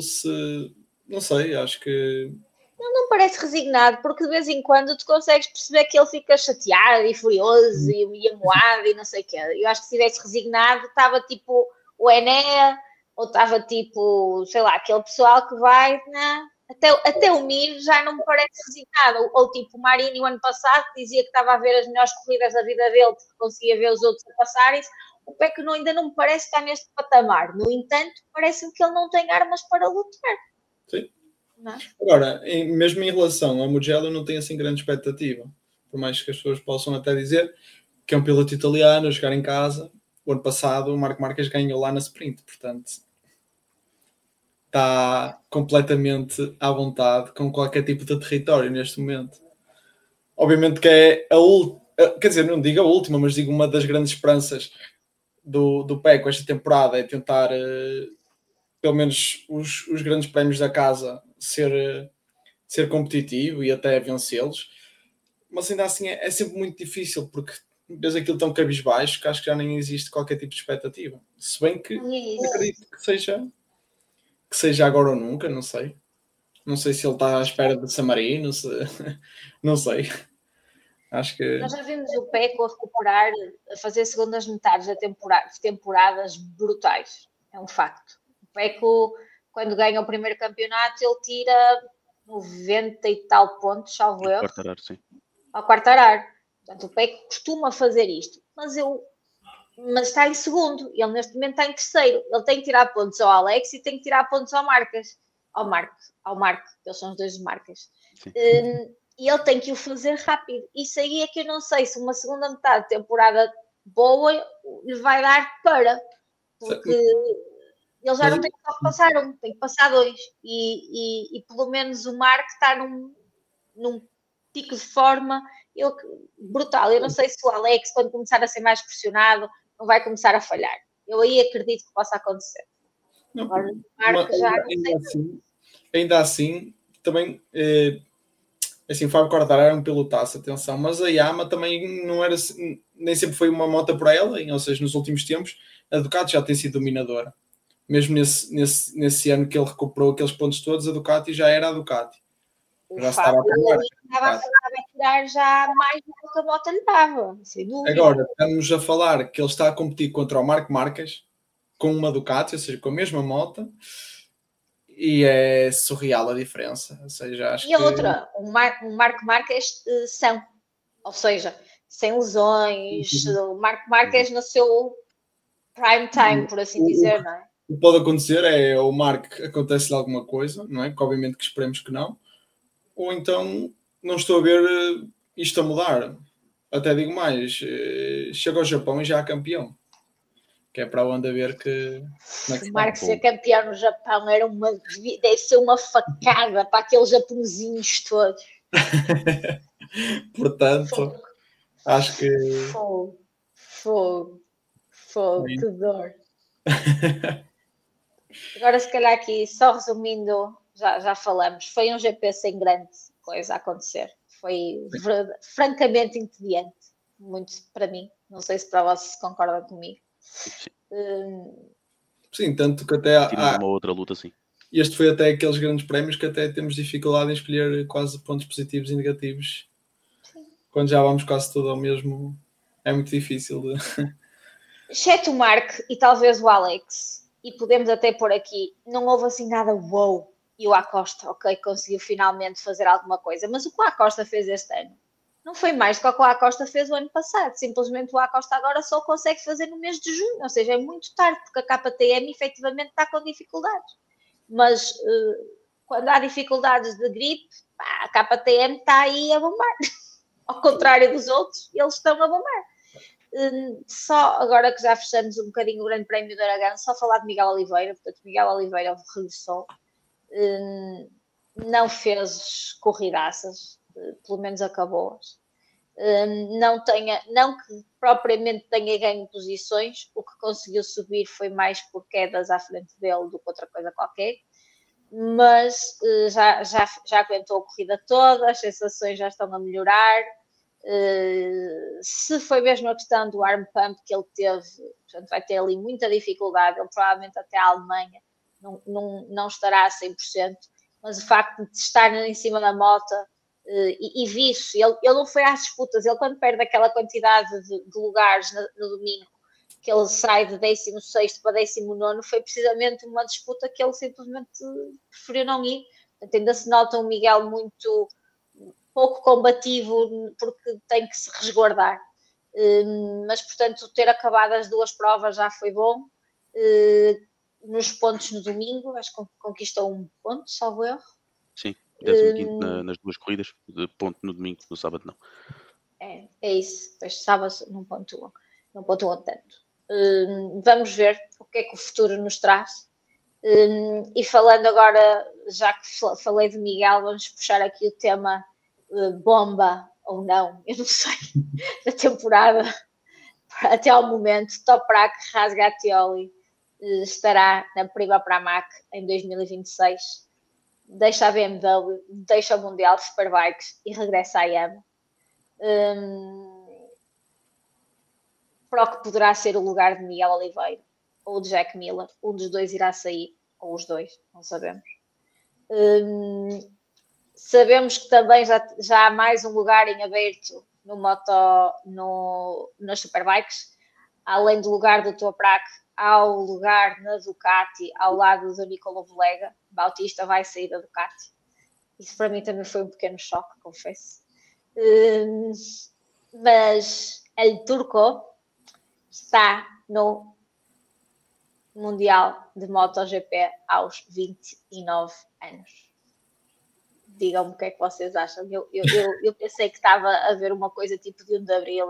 não sei, acho que... Não parece resignado, porque de vez em quando tu consegues perceber que ele fica chateado e furioso e amoado e não sei o quê. Eu acho que se tivesse resignado, estava tipo o Ené, ou estava tipo, sei lá, aquele pessoal que vai, né? Até o Mir já não me parece resignado. Ou tipo o Marini, o ano passado, que dizia que estava a ver as melhores corridas da vida dele porque conseguia ver os outros a passarem-se. O Pecco ainda não me parece estar neste patamar. No entanto, parece-me que ele não tem armas para lutar. Sim. Não. Agora, mesmo em relação a Mugello, eu não tenho assim grande expectativa. Por mais que as pessoas possam até dizer que é um piloto italiano a jogar em casa. O ano passado o Marco Marques ganhou lá na sprint, portanto está completamente à vontade com qualquer tipo de território neste momento. Obviamente que é quer dizer, não digo a última, mas digo uma das grandes esperanças do Pecco esta temporada é tentar pelo menos os grandes prémios da casa ser competitivo e até vencê-los, mas ainda assim é sempre muito difícil porque vês aquilo tão cabisbaixo que acho que já nem existe qualquer tipo de expectativa, se bem que acredito que seja agora ou nunca, não sei se ele está à espera de San Marino, não sei. Acho que... Nós já vimos o Pecco a recuperar, a fazer segundas metades de temporadas brutais, é um facto. O Pecco, quando ganha o primeiro campeonato, ele tira 90 e tal pontos, salvo eu. Ao quarto arar. Portanto, o Pecco costuma fazer isto, mas está em segundo, ele neste momento está em terceiro. Ele tem que tirar pontos ao Alex e tem que tirar pontos ao Marco, eles são os dois Marcas. E ele tem que o fazer rápido. Isso aí é que eu não sei se uma segunda metade de temporada boa lhe vai dar para, porque ele já não tem que só passar um, tem que passar dois. E pelo menos o Marco está num pico de forma brutal. Eu não sei se o Alex, quando começar a ser mais pressionado, não vai começar a falhar. Eu aí acredito que possa acontecer. Não, agora, ainda assim, também Assim, o Fábio Quartararo era um pilotaço, atenção, mas a Yamaha também não era, nem sempre foi uma moto para ela, ou seja, nos últimos tempos, a Ducati já tem sido dominadora. Mesmo nesse ano que ele recuperou aqueles pontos todos, a Ducati já era a Ducati. Já estava a tirar já mais do que a moto lhe dava, sem dúvida. Agora, estamos a falar que ele está a competir contra o Marc Marquez com uma Ducati, ou seja, com a mesma moto, e é surreal a diferença. Ou seja, acho e outra, o Marc Marquez são, ou seja, sem lesões, o Marc Marquez no seu prime time, por assim dizer, não é? O que pode acontecer é o Marc acontece-lhe alguma coisa, não é? Que obviamente que esperemos que não, ou então não estou a ver isto a mudar. Até digo mais, chega ao Japão e já é campeão. Que é para onde a ver que... O Marco ser campeão no Japão deve ser uma facada para aqueles japonesinhos todos. Portanto, acho que... Fogo, que dor. Agora, se calhar aqui, só resumindo, já falamos, foi um GP sem grande coisa a acontecer. Foi francamente entediante, muito para mim. Não sei se para vocês concordam comigo. Sim, tanto que até tivemos uma outra luta, sim. Este foi até aqueles grandes prémios que até temos dificuldade em escolher quase pontos positivos e negativos. Sim. Quando já vamos quase tudo ao mesmo, é muito difícil. Exceto o Mark e talvez o Alex, e podemos até pôr aqui, não houve assim nada wow. E o Acosta, ok, conseguiu finalmente fazer alguma coisa, mas o que o Acosta fez este ano não foi mais do que o Acosta fez o ano passado. Simplesmente o Acosta agora só consegue fazer no mês de junho, ou seja, é muito tarde, porque a KTM efetivamente está com dificuldades. Mas quando há dificuldades de gripe, a KTM está aí a bombar. Ao contrário dos outros, eles estão a bombar. Só agora que já fechamos um bocadinho o Grande Prémio de Aragão, só falar de Miguel Oliveira. Portanto, Miguel Oliveira regressou. Não fez corridaças, pelo menos acabou-as. Não que propriamente tenha ganho posições, o que conseguiu subir foi mais por quedas à frente dele do que outra coisa qualquer, mas já aguentou a corrida toda, as sensações já estão a melhorar. Se foi mesmo a questão do arm pump que ele teve, portanto vai ter ali muita dificuldade, ele provavelmente até a Alemanha não estará a 100%, mas o facto de estar em cima da moto e viu-se, ele não foi às disputas, ele quando perde aquela quantidade de lugares no domingo, que ele sai de 16º para 19º, foi precisamente uma disputa que ele simplesmente preferiu não ir. Portanto, ainda se nota um Miguel muito pouco combativo, porque tem que se resguardar. Mas, portanto, ter acabado as duas provas já foi bom. Nos pontos no domingo, acho que conquistou um ponto, salvo erro. Sim, 15º nas duas corridas, de ponto no domingo, no sábado não. É isso, depois sábado não pontuam tanto. Vamos ver o que é que o futuro nos traz. E falando agora, já que falei de Miguel, vamos puxar aqui o tema bomba ou não, eu não sei, da temporada até ao momento. Toprak Razgatlioglu estará na Prima Pramac em 2026, deixa a BMW, deixa o Mundial de Superbikes e regressa à Yamaha. Para o que poderá ser o lugar de Miguel Oliveira ou de Jack Miller, um dos dois irá sair, ou os dois, não sabemos. Sabemos que também já há mais um lugar em aberto nas Superbikes, além do lugar do Toprak, há o lugar na Ducati, ao lado do Nicola Volega. Bautista vai sair da Ducati. Isso para mim também foi um pequeno choque, confesso. Mas El Turco está no Mundial de MotoGP aos 29 anos. Digam-me o que é que vocês acham. Eu pensei que estava a ver uma coisa tipo de 1 de Abril,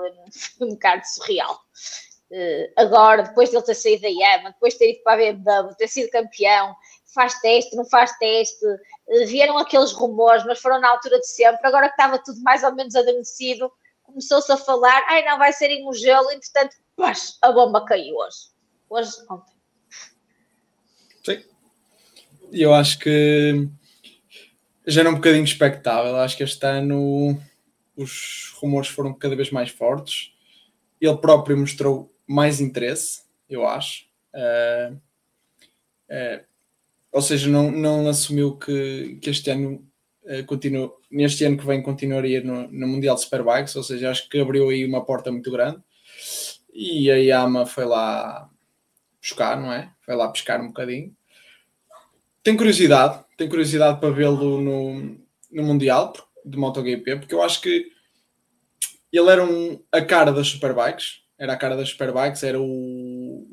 um bocado surreal. Agora, depois de ele ter saído da Yamaha, depois de ter ido para a BMW, ter sido campeão, faz teste, não faz teste, vieram aqueles rumores, mas foram na altura de sempre. Agora que estava tudo mais ou menos adormecido, começou-se a falar, não vai ser em Mugello, e portanto, a bomba caiu ontem. Sim. E eu acho que já era um bocadinho expectável. Acho que este ano os rumores foram cada vez mais fortes. Ele próprio mostrou mais interesse, eu acho. Ou seja, não assumiu que este ano neste ano que vem continuaria no Mundial de Superbikes, ou seja, acho que abriu aí uma porta muito grande. E a Yamaha foi lá buscar, não é? Foi lá pescar um bocadinho. Tenho curiosidade para vê-lo no Mundial de MotoGP, porque eu acho que ele era a cara das Superbikes, era o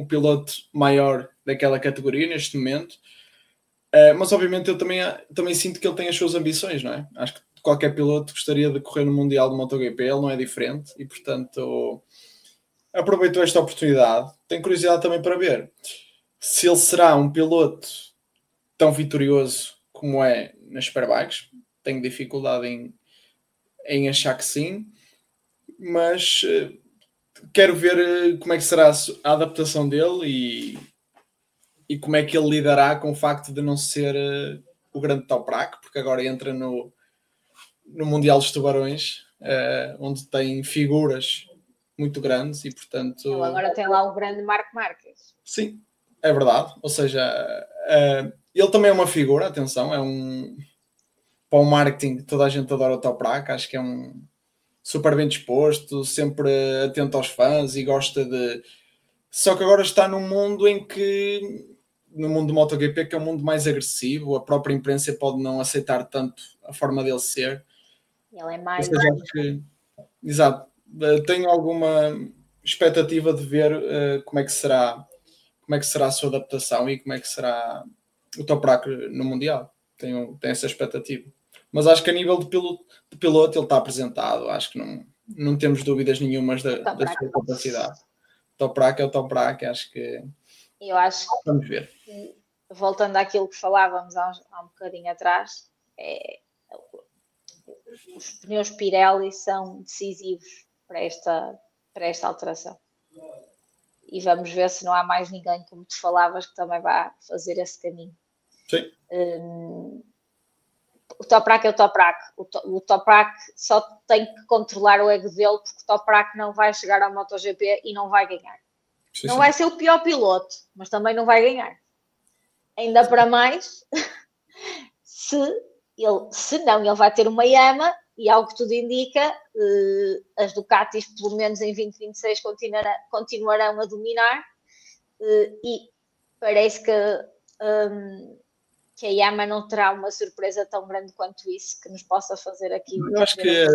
piloto maior daquela categoria neste momento, mas obviamente eu também sinto que ele tem as suas ambições, não é? Acho que qualquer piloto gostaria de correr no Mundial de MotoGP, ele não é diferente, e portanto aproveitou esta oportunidade. Tenho curiosidade também para ver se ele será um piloto tão vitorioso como é nas Superbikes. Tenho dificuldade em achar que sim, mas quero ver como é que será a adaptação dele e como é que ele lidará com o facto de não ser o grande Toprak, porque agora entra no Mundial dos Tubarões, onde tem figuras muito grandes e, portanto... Ele agora tem lá o grande Marco Marques. Sim, é verdade. Ou seja, ele também é uma figura, atenção, para o marketing, toda a gente adora o Toprak, acho que é um super bem disposto, sempre atento aos fãs e gosta de... Só que agora está num mundo no mundo do MotoGP, que é um mundo mais agressivo, a própria imprensa pode não aceitar tanto a forma dele ser. Ele é mais... Exato. Tenho alguma expectativa de ver como é que será a sua adaptação e como é que será o Toprak no Mundial. Tenho essa expectativa. Mas acho que a nível de piloto ele está apresentado. Acho que não temos dúvidas nenhumas da sua capacidade. Toprak é o Toprak, acho que... Eu acho que, vamos ver. Voltando àquilo que falávamos há um bocadinho atrás, os pneus Pirelli são decisivos para esta alteração. E vamos ver se não há mais ninguém, como tu falavas, que também vai fazer esse caminho. Sim. O Toprak é o Toprak. O Toprak só tem que controlar o ego dele, porque o Toprak não vai chegar ao MotoGP e não vai ganhar. Sim, não vai ser o pior piloto, mas também não vai ganhar. Ainda para mais, se não, ele vai ter uma Yamaha, e ao que tudo indica, as Ducatis, pelo menos em 2026, continuarão a dominar, e parece que a Yamaha não terá uma surpresa tão grande quanto isso, que nos possa fazer aqui. Eu acho que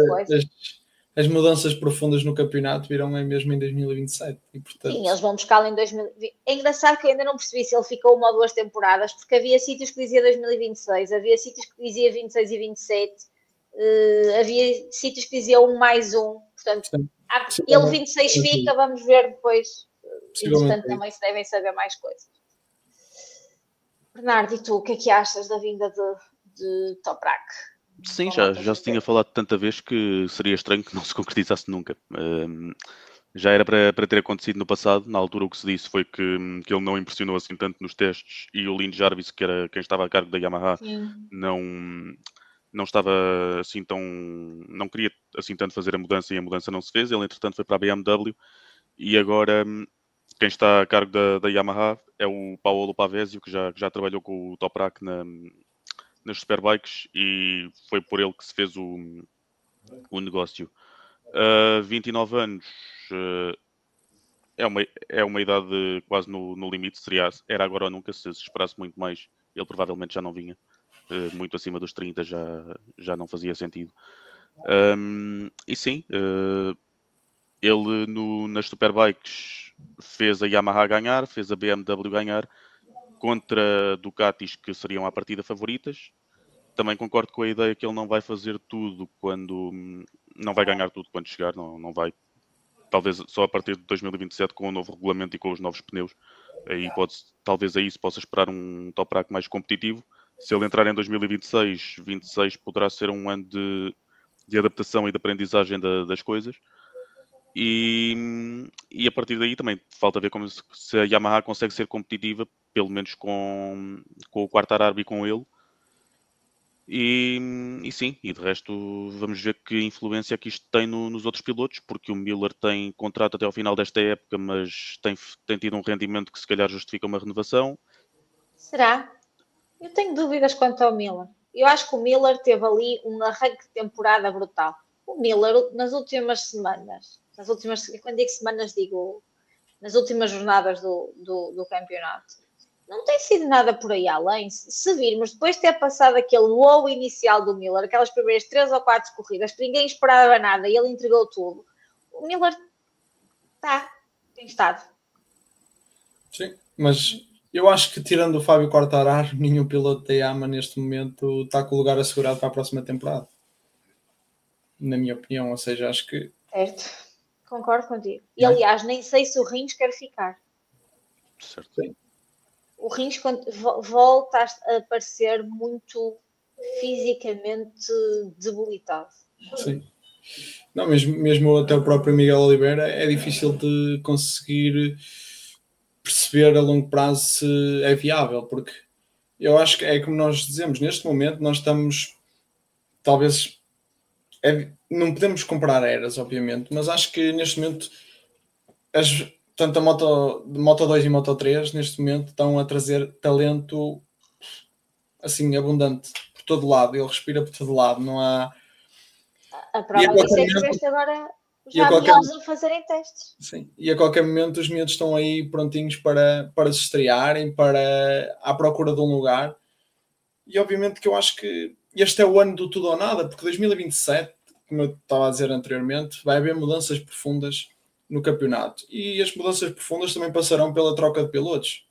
as mudanças profundas no campeonato virão mesmo em 2027. E, portanto... Sim, eles vão buscá-lo em 2020. É engraçado que eu ainda não percebi se ele ficou 1 ou 2 temporadas, porque havia sítios que dizia 2026, havia sítios que dizia 26 e 27, havia sítios que diziam 1 mais 1. Portanto, ele 26 fica, vamos ver depois. E, portanto, também se devem saber mais coisas. Bernardo, e tu, o que é que achas da vinda de Toprak? Sim, já se tinha falado tanta vez que seria estranho que não se concretizasse nunca. Já era para ter acontecido no passado. Na altura o que se disse foi que ele não impressionou assim tanto nos testes, e o Lynn Jarvis, que era quem estava a cargo da Yamaha, não estava assim tão... não queria assim tanto fazer a mudança, e a mudança não se fez. Ele, entretanto, foi para a BMW, e agora quem está a cargo da Yamaha é o Paolo Pavesio, que já trabalhou com o Toprak nas Superbikes, e foi por ele que se fez o negócio. 29 anos é uma idade quase no limite. Era agora ou nunca. Se esperasse muito mais, ele provavelmente já não vinha. Muito acima dos 30 já não fazia sentido. E sim, ele nas Superbikes fez a Yamaha ganhar, fez a BMW ganhar, contra Ducatis, que seriam à partida favoritas. Também concordo com a ideia que ele não vai fazer tudo não vai ganhar tudo quando chegar, não vai. Talvez só a partir de 2027, com o novo regulamento e com os novos pneus. Talvez aí se possa esperar um Toprak mais competitivo. Se ele entrar em 2026, 26 poderá ser um ano de adaptação e de aprendizagem das coisas. E a partir daí também falta ver se a Yamaha consegue ser competitiva, pelo menos com o Quartararo e com ele. E sim, e de resto vamos ver que influência é que isto tem nos outros pilotos, porque o Miller tem contrato até ao final desta época, mas tem tido um rendimento que se calhar justifica uma renovação. Será? Eu tenho dúvidas quanto ao Miller. Eu acho que o Miller teve ali um arranque de temporada brutal. O Miller, nas últimas semanas, quando digo semanas, digo nas últimas jornadas do campeonato, não tem sido nada por aí além. Se virmos, depois de ter passado aquele low inicial do Miller, aquelas primeiras 3 ou 4 corridas, que ninguém esperava nada e ele entregou tudo, o Miller tem estado. Sim, mas eu acho que tirando o Fábio Quartararo, nenhum piloto da Yamaha neste momento está com o lugar assegurado para a próxima temporada. Na minha opinião, ou seja, acho que... Certo, concordo contigo. E aliás, nem sei se o Rins quer ficar. Certo. Sim. O Rins volta a parecer muito fisicamente debilitado. Sim. Não, mesmo até o próprio Miguel Oliveira é difícil de conseguir perceber a longo prazo se é viável, porque eu acho que é como nós dizemos, neste momento nós estamos, talvez, não podemos comparar eras, obviamente, mas acho que neste momento tanto a Moto 2 e Moto 3 neste momento estão a trazer talento assim abundante por todo lado, ele respira por todo lado, não há... A prova disso é que veste agora já miúdos a fazerem testes. Sim, e a qualquer momento os miúdos estão aí prontinhos para se estrearem, à procura de um lugar. E obviamente que eu acho que este é o ano do tudo ou nada, porque 2027, como eu estava a dizer anteriormente, vai haver mudanças profundas no campeonato. E as mudanças profundas também passarão pela troca de pilotos.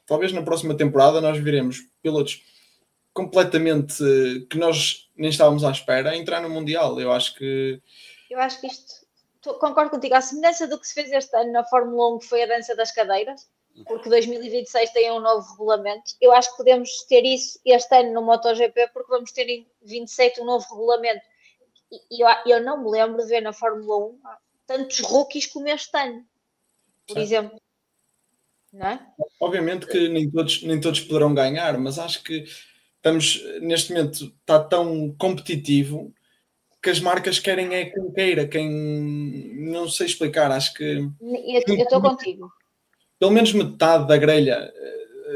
Talvez na próxima temporada nós veremos pilotos completamente que nós nem estávamos à espera a entrar no Mundial. Eu acho que isto, concordo contigo, à semelhança do que se fez este ano na Fórmula 1, que foi a dança das cadeiras, porque 2026 tem um novo regulamento. Eu acho que podemos ter isso este ano no MotoGP, porque vamos ter em 27 um novo regulamento. E eu não me lembro de ver na Fórmula 1 tantos rookies como este ano, por exemplo. Não é? Obviamente que nem todos poderão ganhar, mas acho que estamos, neste momento, está tão competitivo que as marcas querem é quem queira, quem... Não sei explicar, acho que... Eu estou contigo. Pelo menos metade da grelha,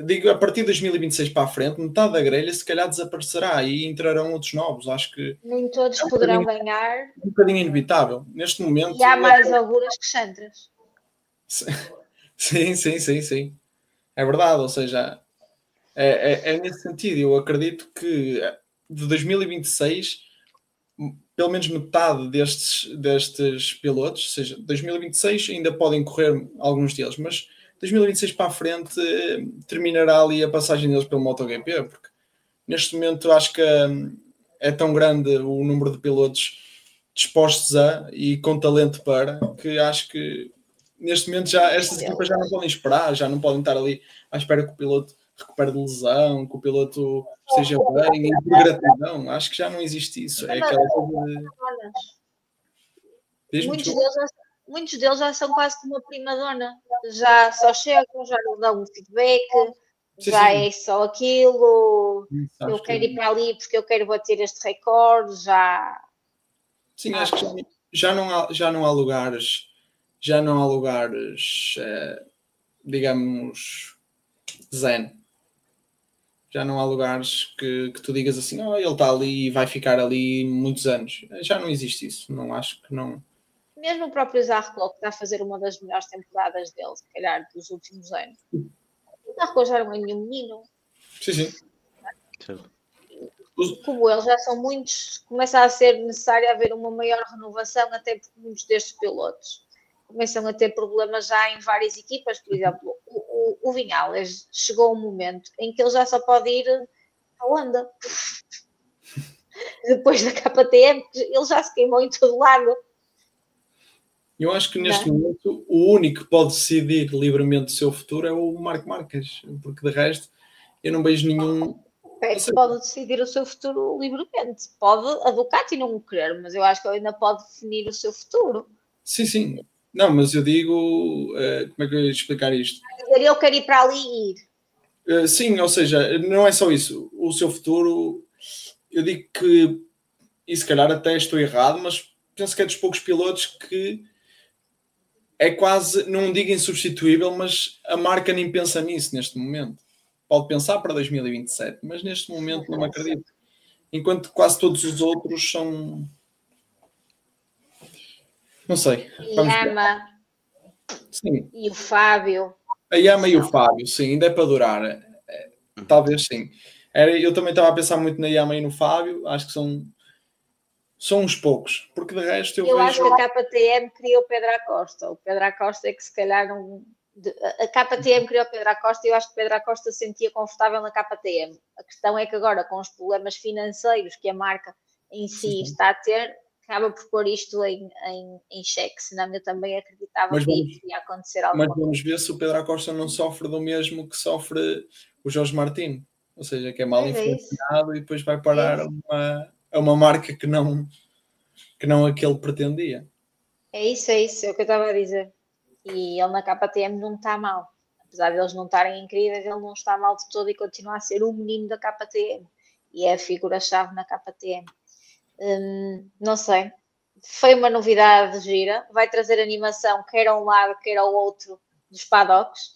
digo, a partir de 2026 para a frente, metade da grelha se calhar desaparecerá e entrarão outros novos. Acho que... Nem todos poderão ganhar. Um bocadinho inevitável. Neste momento... E há mais auguras que chantras. Sim. É verdade, ou seja... É nesse sentido. Eu acredito que de 2026, pelo menos metade destes pilotos, ou seja, 2026 ainda podem correr alguns deles, mas 2026 para a frente terminará ali a passagem deles pelo MotoGP, porque neste momento acho que é tão grande o número de pilotos dispostos e com talento para, que acho que neste momento estas equipas já não podem esperar, já não podem estar ali à espera que o piloto recupere de lesão, que o piloto esteja bem, e por gratidão. Acho que já não existe isso. É aquela coisa de... Muitos deles já são quase como uma prima dona. Já só chegam, já não dão um feedback, sim. É só aquilo. Eu quero ir para ali porque eu quero bater este recorde. Sim, acho que já não há lugares, digamos, zen. Já não há lugares que tu digas assim, ele está ali e vai ficar ali muitos anos. Já não existe isso. Não acho que não. Mesmo o próprio Zarco, que está a fazer uma das melhores temporadas dele, se calhar, dos últimos anos. O Zarco já não é nenhum menino. Sim. Como eles já são muitos, começa a ser necessário haver uma maior renovação, até porque muitos destes pilotos começam a ter problemas já em várias equipas. Por exemplo, o Vinhales chegou um momento em que ele já só pode ir à Honda. Depois da KTM, ele já se queimou em todo lado. Eu acho que neste momento o único que pode decidir livremente o seu futuro é o Marco Marques, porque de resto eu não vejo nenhum... Pode decidir o seu futuro livremente. Pode a Ducati não o querer, mas eu acho que ele ainda pode definir o seu futuro. Sim. Não, mas eu digo... como é que eu ia explicar isto? Eu quero ir para ali e ir. Sim, ou seja, não é só isso. O seu futuro eu digo que, e se calhar até estou errado, mas penso que é dos poucos pilotos que é quase, não digo insubstituível, mas a marca nem pensa nisso neste momento. Pode pensar para 2027, mas neste momento não me acredito. Enquanto quase todos os outros são... Não sei. Yama sim. E o Fábio. A Yama e o Fábio, sim, ainda é para durar. Talvez sim. Eu também estava a pensar muito na Yama e no Fábio. Acho que são uns poucos. Porque de resto eu acho que a KTM criou o Pedro Acosta. O Pedro Acosta é que se calhar não... A KTM criou o Pedro Acosta e eu acho que o Pedro Acosta se sentia confortável na KTM. A questão é que agora, com os problemas financeiros que a marca em si está a ter, acaba por pôr isto em xeque, senão eu também acreditava que ia acontecer algo. Mas vamos ver se o Pedro Acosta não sofre do mesmo que sofre o Jorge Martins, ou seja, que é mal influenciado e depois vai parar a uma marca que não a que ele pretendia. É isso, é o que eu estava a dizer. E ele na KTM não está mal. Apesar de eles não estarem incríveis, ele não está mal de todo e continua a ser o menino da KTM. E é a figura-chave na KTM. Não sei. Foi uma novidade gira. Vai trazer animação, quer a um lado, quer ao outro, dos paddocks.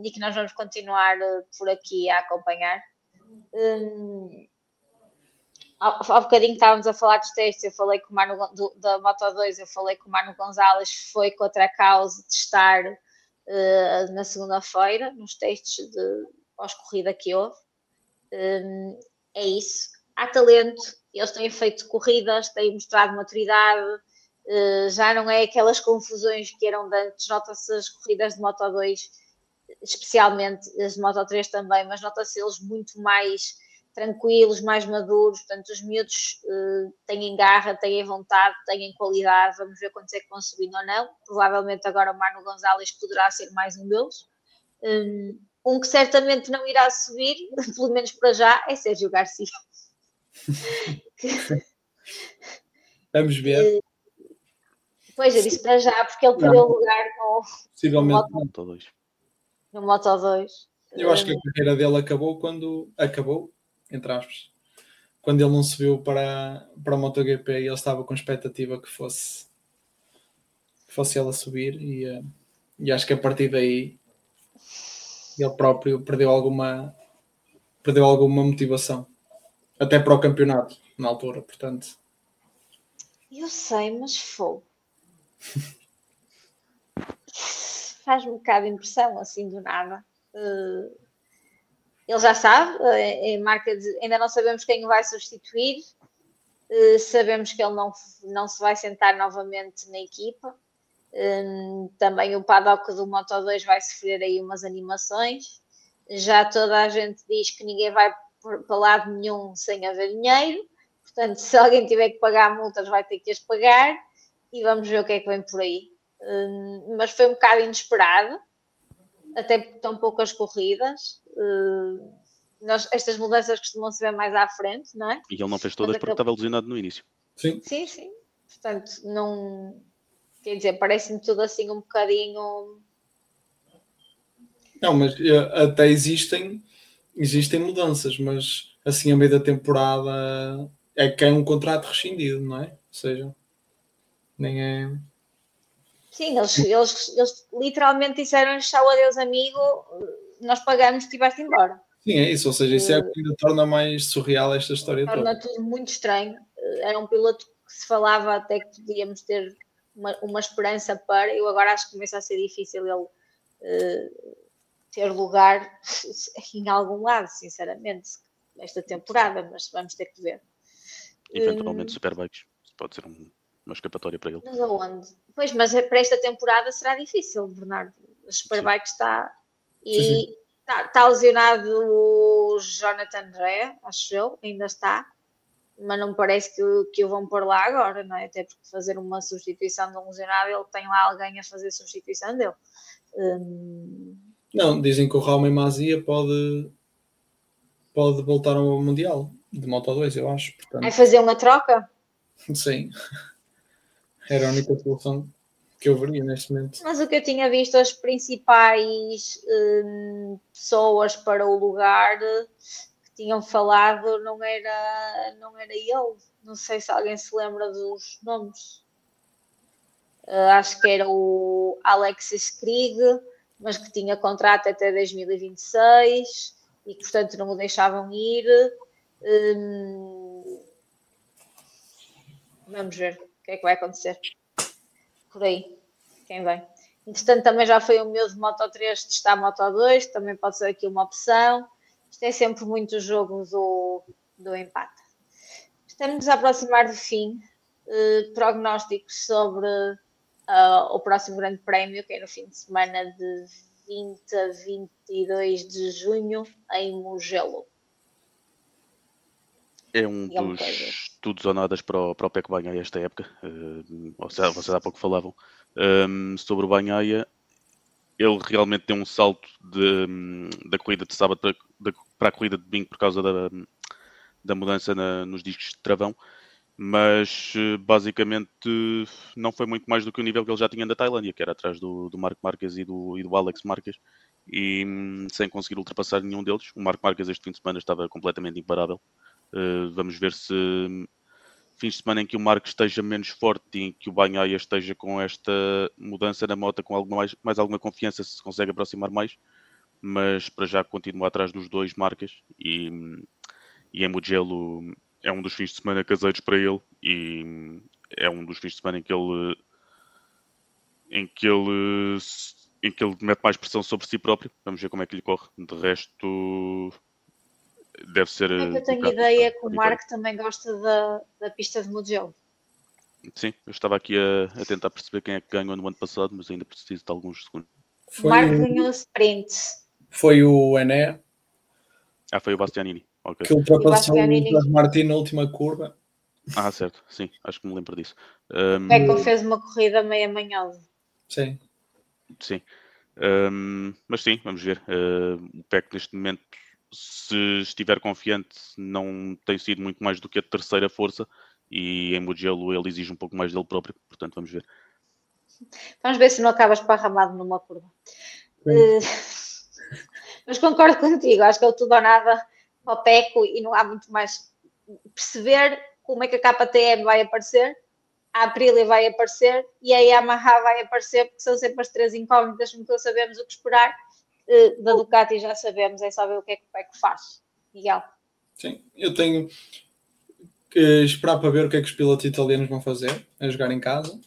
E que nós vamos continuar por aqui a acompanhar. Há bocadinho estávamos a falar dos testes, eu falei com o Manu da Moto2, eu falei com o Manu Gonzalez, foi contra a causa testar na segunda-feira, nos testes de pós-corrida que houve. É isso. Há talento, eles têm feito corridas, têm mostrado maturidade, já não é aquelas confusões que eram de antes, nota-se as corridas de Moto2, especialmente as de Moto3 também, mas nota-se eles muito mais tranquilos, mais maduros, portanto os miúdos têm garra, têm vontade, têm qualidade, vamos ver quantos é que vão subindo ou não, provavelmente agora o Manu Gonzalez poderá ser mais um deles, que certamente não irá subir, pelo menos para já, é Sérgio Garcia. Vamos ver. Pois, eu disse para já, porque ele perdeu o lugar no Moto2. Eu acho que a carreira dele acabou quando acabou, entre aspas, quando ele não subiu para a MotoGP e ele estava com expectativa que fosse ele a subir e acho que a partir daí ele próprio perdeu alguma motivação até para o campeonato na altura, portanto. Eu sei, mas fogo. Faz-me um bocado de impressão, assim, do nada. Ele já sabe, ainda não sabemos quem o vai substituir, sabemos que ele não se vai sentar novamente na equipa. Também o paddock do Moto2 vai sofrer aí umas animações. Já toda a gente diz que ninguém vai para lado nenhum sem haver dinheiro. Portanto, se alguém tiver que pagar multas, vai ter que as pagar. E vamos ver o que é que vem por aí. Mas foi um bocado inesperado, até porque estão poucas corridas. Estas mudanças costumam se ver mais à frente, não é? E ele não fez todas porque estava lesionado no início. Sim. Portanto, não... Quer dizer, parece-me tudo assim um bocadinho... Não, mas até existem mudanças, mas assim a meio da temporada é que é um contrato rescindido, não é? Ou seja, nem é... Sim, eles literalmente disseram tchau, adeus amigo, nós pagamos e vais-te embora. Sim, é isso, ou seja, isso é o que ainda torna mais surreal esta história toda. Torna tudo muito estranho. Era um piloto que se falava até que podíamos ter uma esperança para, eu agora acho que começa a ser difícil ele ter lugar em algum lado, sinceramente, esta temporada, mas vamos ter que ver. Eventualmente Superbikes, pode ser uma escapatória para ele. Mas aonde? Pois, mas para esta temporada será difícil, Bernardo. As Superbikes está... E está lesionado o Jonathan Rea, acho eu, ainda está. Mas não me parece que o vão pôr lá agora, não é? Até porque fazer uma substituição de um lesionado, ele tem lá alguém a fazer a substituição dele. Não, dizem que o Raume Mazia pode voltar ao Mundial de Moto2, eu acho. Portanto... Vai fazer uma troca? Sim. Era a única solução que eu veria neste momento. Mas o que eu tinha visto, as principais pessoas para o lugar que tinham falado, não era ele. Não sei se alguém se lembra dos nomes. Acho que era o Alexis Krieg, mas que tinha contrato até 2026 e que, portanto, não o deixavam ir. Vamos ver o que é que vai acontecer. Por aí, quem vem. Entretanto, também já foi o meu de Moto 3 testar Moto 2, também pode ser aqui uma opção. Isto é sempre muito o jogo do empate. Estamos a aproximar do fim. Prognósticos sobre o próximo Grande Prémio, que é no fim de semana de 20 a 22 de junho, em Mugello. É um dos tudos ou nadas para o Pecco Bagnaia esta época. Ou seja, vocês há pouco falavam sobre o Bagnaia. Ele realmente deu um salto da corrida de sábado para a corrida de domingo por causa da mudança nos discos de travão. Mas basicamente não foi muito mais do que o nível que ele já tinha da Tailândia, que era atrás do Marc Marquez e do Alex Marquez, e sem conseguir ultrapassar nenhum deles. O Marc Marquez este fim de semana estava completamente imparável. Vamos ver se fins de semana em que o Marques esteja menos forte e em que o Bagnaia esteja com esta mudança na moto com mais alguma confiança, se consegue aproximar mais, mas para já continua atrás dos dois Marques e em Mugello é um dos fins de semana caseiros para ele e é um dos fins de semana em que ele mete mais pressão sobre si próprio. Vamos ver como é que lhe corre. De resto, deve ser. Eu tenho ideia que o Marco também gosta da pista de Mugello. Sim, eu estava aqui a tentar perceber quem é que ganhou no ano passado, mas ainda preciso de alguns segundos. O Marco ganhou o sprint. Foi o Ené. Foi o Bastianini. Okay. Que ultrapassou o Jorge Martin na última curva. Certo, sim, acho que me lembro disso. O Pecco fez uma corrida meio amanhosa. Sim. Sim. Mas sim, vamos ver. O Pecco neste momento, se estiver confiante, não tem sido muito mais do que a terceira força e em Mugello ele exige um pouco mais dele próprio, portanto vamos ver. Vamos ver se não acaba esparramado numa curva. Mas concordo contigo, acho que é o tudo ou nada para o Pecco e não há muito mais perceber como é que a KTM vai aparecer, a Aprilia vai aparecer e a Yamaha vai aparecer, porque são sempre as três incógnitas, nunca sabemos o que esperar. Da Ducati já sabemos, é só ver o que é que o Pecco faz. Miguel? Sim, eu tenho que esperar para ver o que é que os pilotos italianos vão fazer a jogar em casa.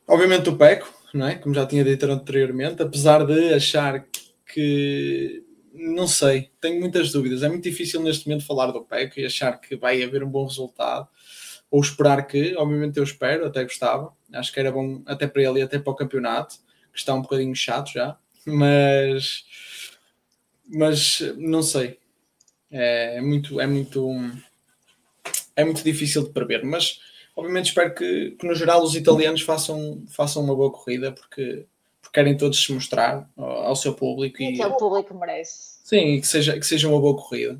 Obviamente o Pecco, não é? Como já tinha dito anteriormente, apesar de achar que não sei, tenho muitas dúvidas. É muito difícil neste momento falar do Pecco e achar que vai haver um bom resultado ou esperar que, obviamente eu espero, até gostava, acho que era bom até para ele e até para o campeonato, que está um bocadinho chato já, mas não sei, é muito difícil de prever, mas obviamente espero que no geral os italianos façam uma boa corrida porque querem todos se mostrar ao seu público e que o público merece. Sim, e que seja uma boa corrida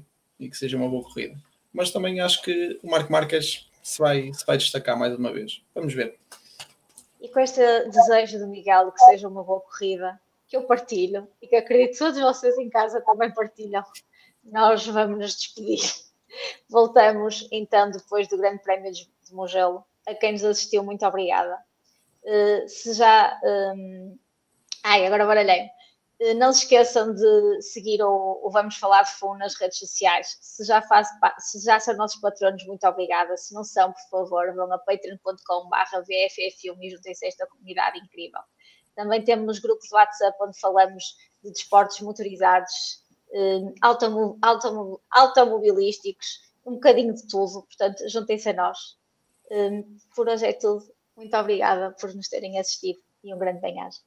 mas também acho que o Marc Marquez se vai destacar mais uma vez. Vamos ver. E com este desejo do Miguel de que seja uma boa corrida, que eu partilho e que acredito que todos vocês em casa também partilham, nós vamos nos despedir. Voltamos então depois do Grande Prémio de Mugello. A quem nos assistiu, muito obrigada. Se já... agora baralhei. Não se esqueçam de seguir o Vamos Falar de F1 nas redes sociais. Se já são nossos patronos, muito obrigada. Se não são, por favor, vão a patreon.com/VFF1 e juntem-se a esta comunidade incrível. Também temos grupos de WhatsApp onde falamos de desportos motorizados, automobilísticos, um bocadinho de tudo. Portanto, juntem-se a nós. Por hoje é tudo. Muito obrigada por nos terem assistido e um grande bem-aja.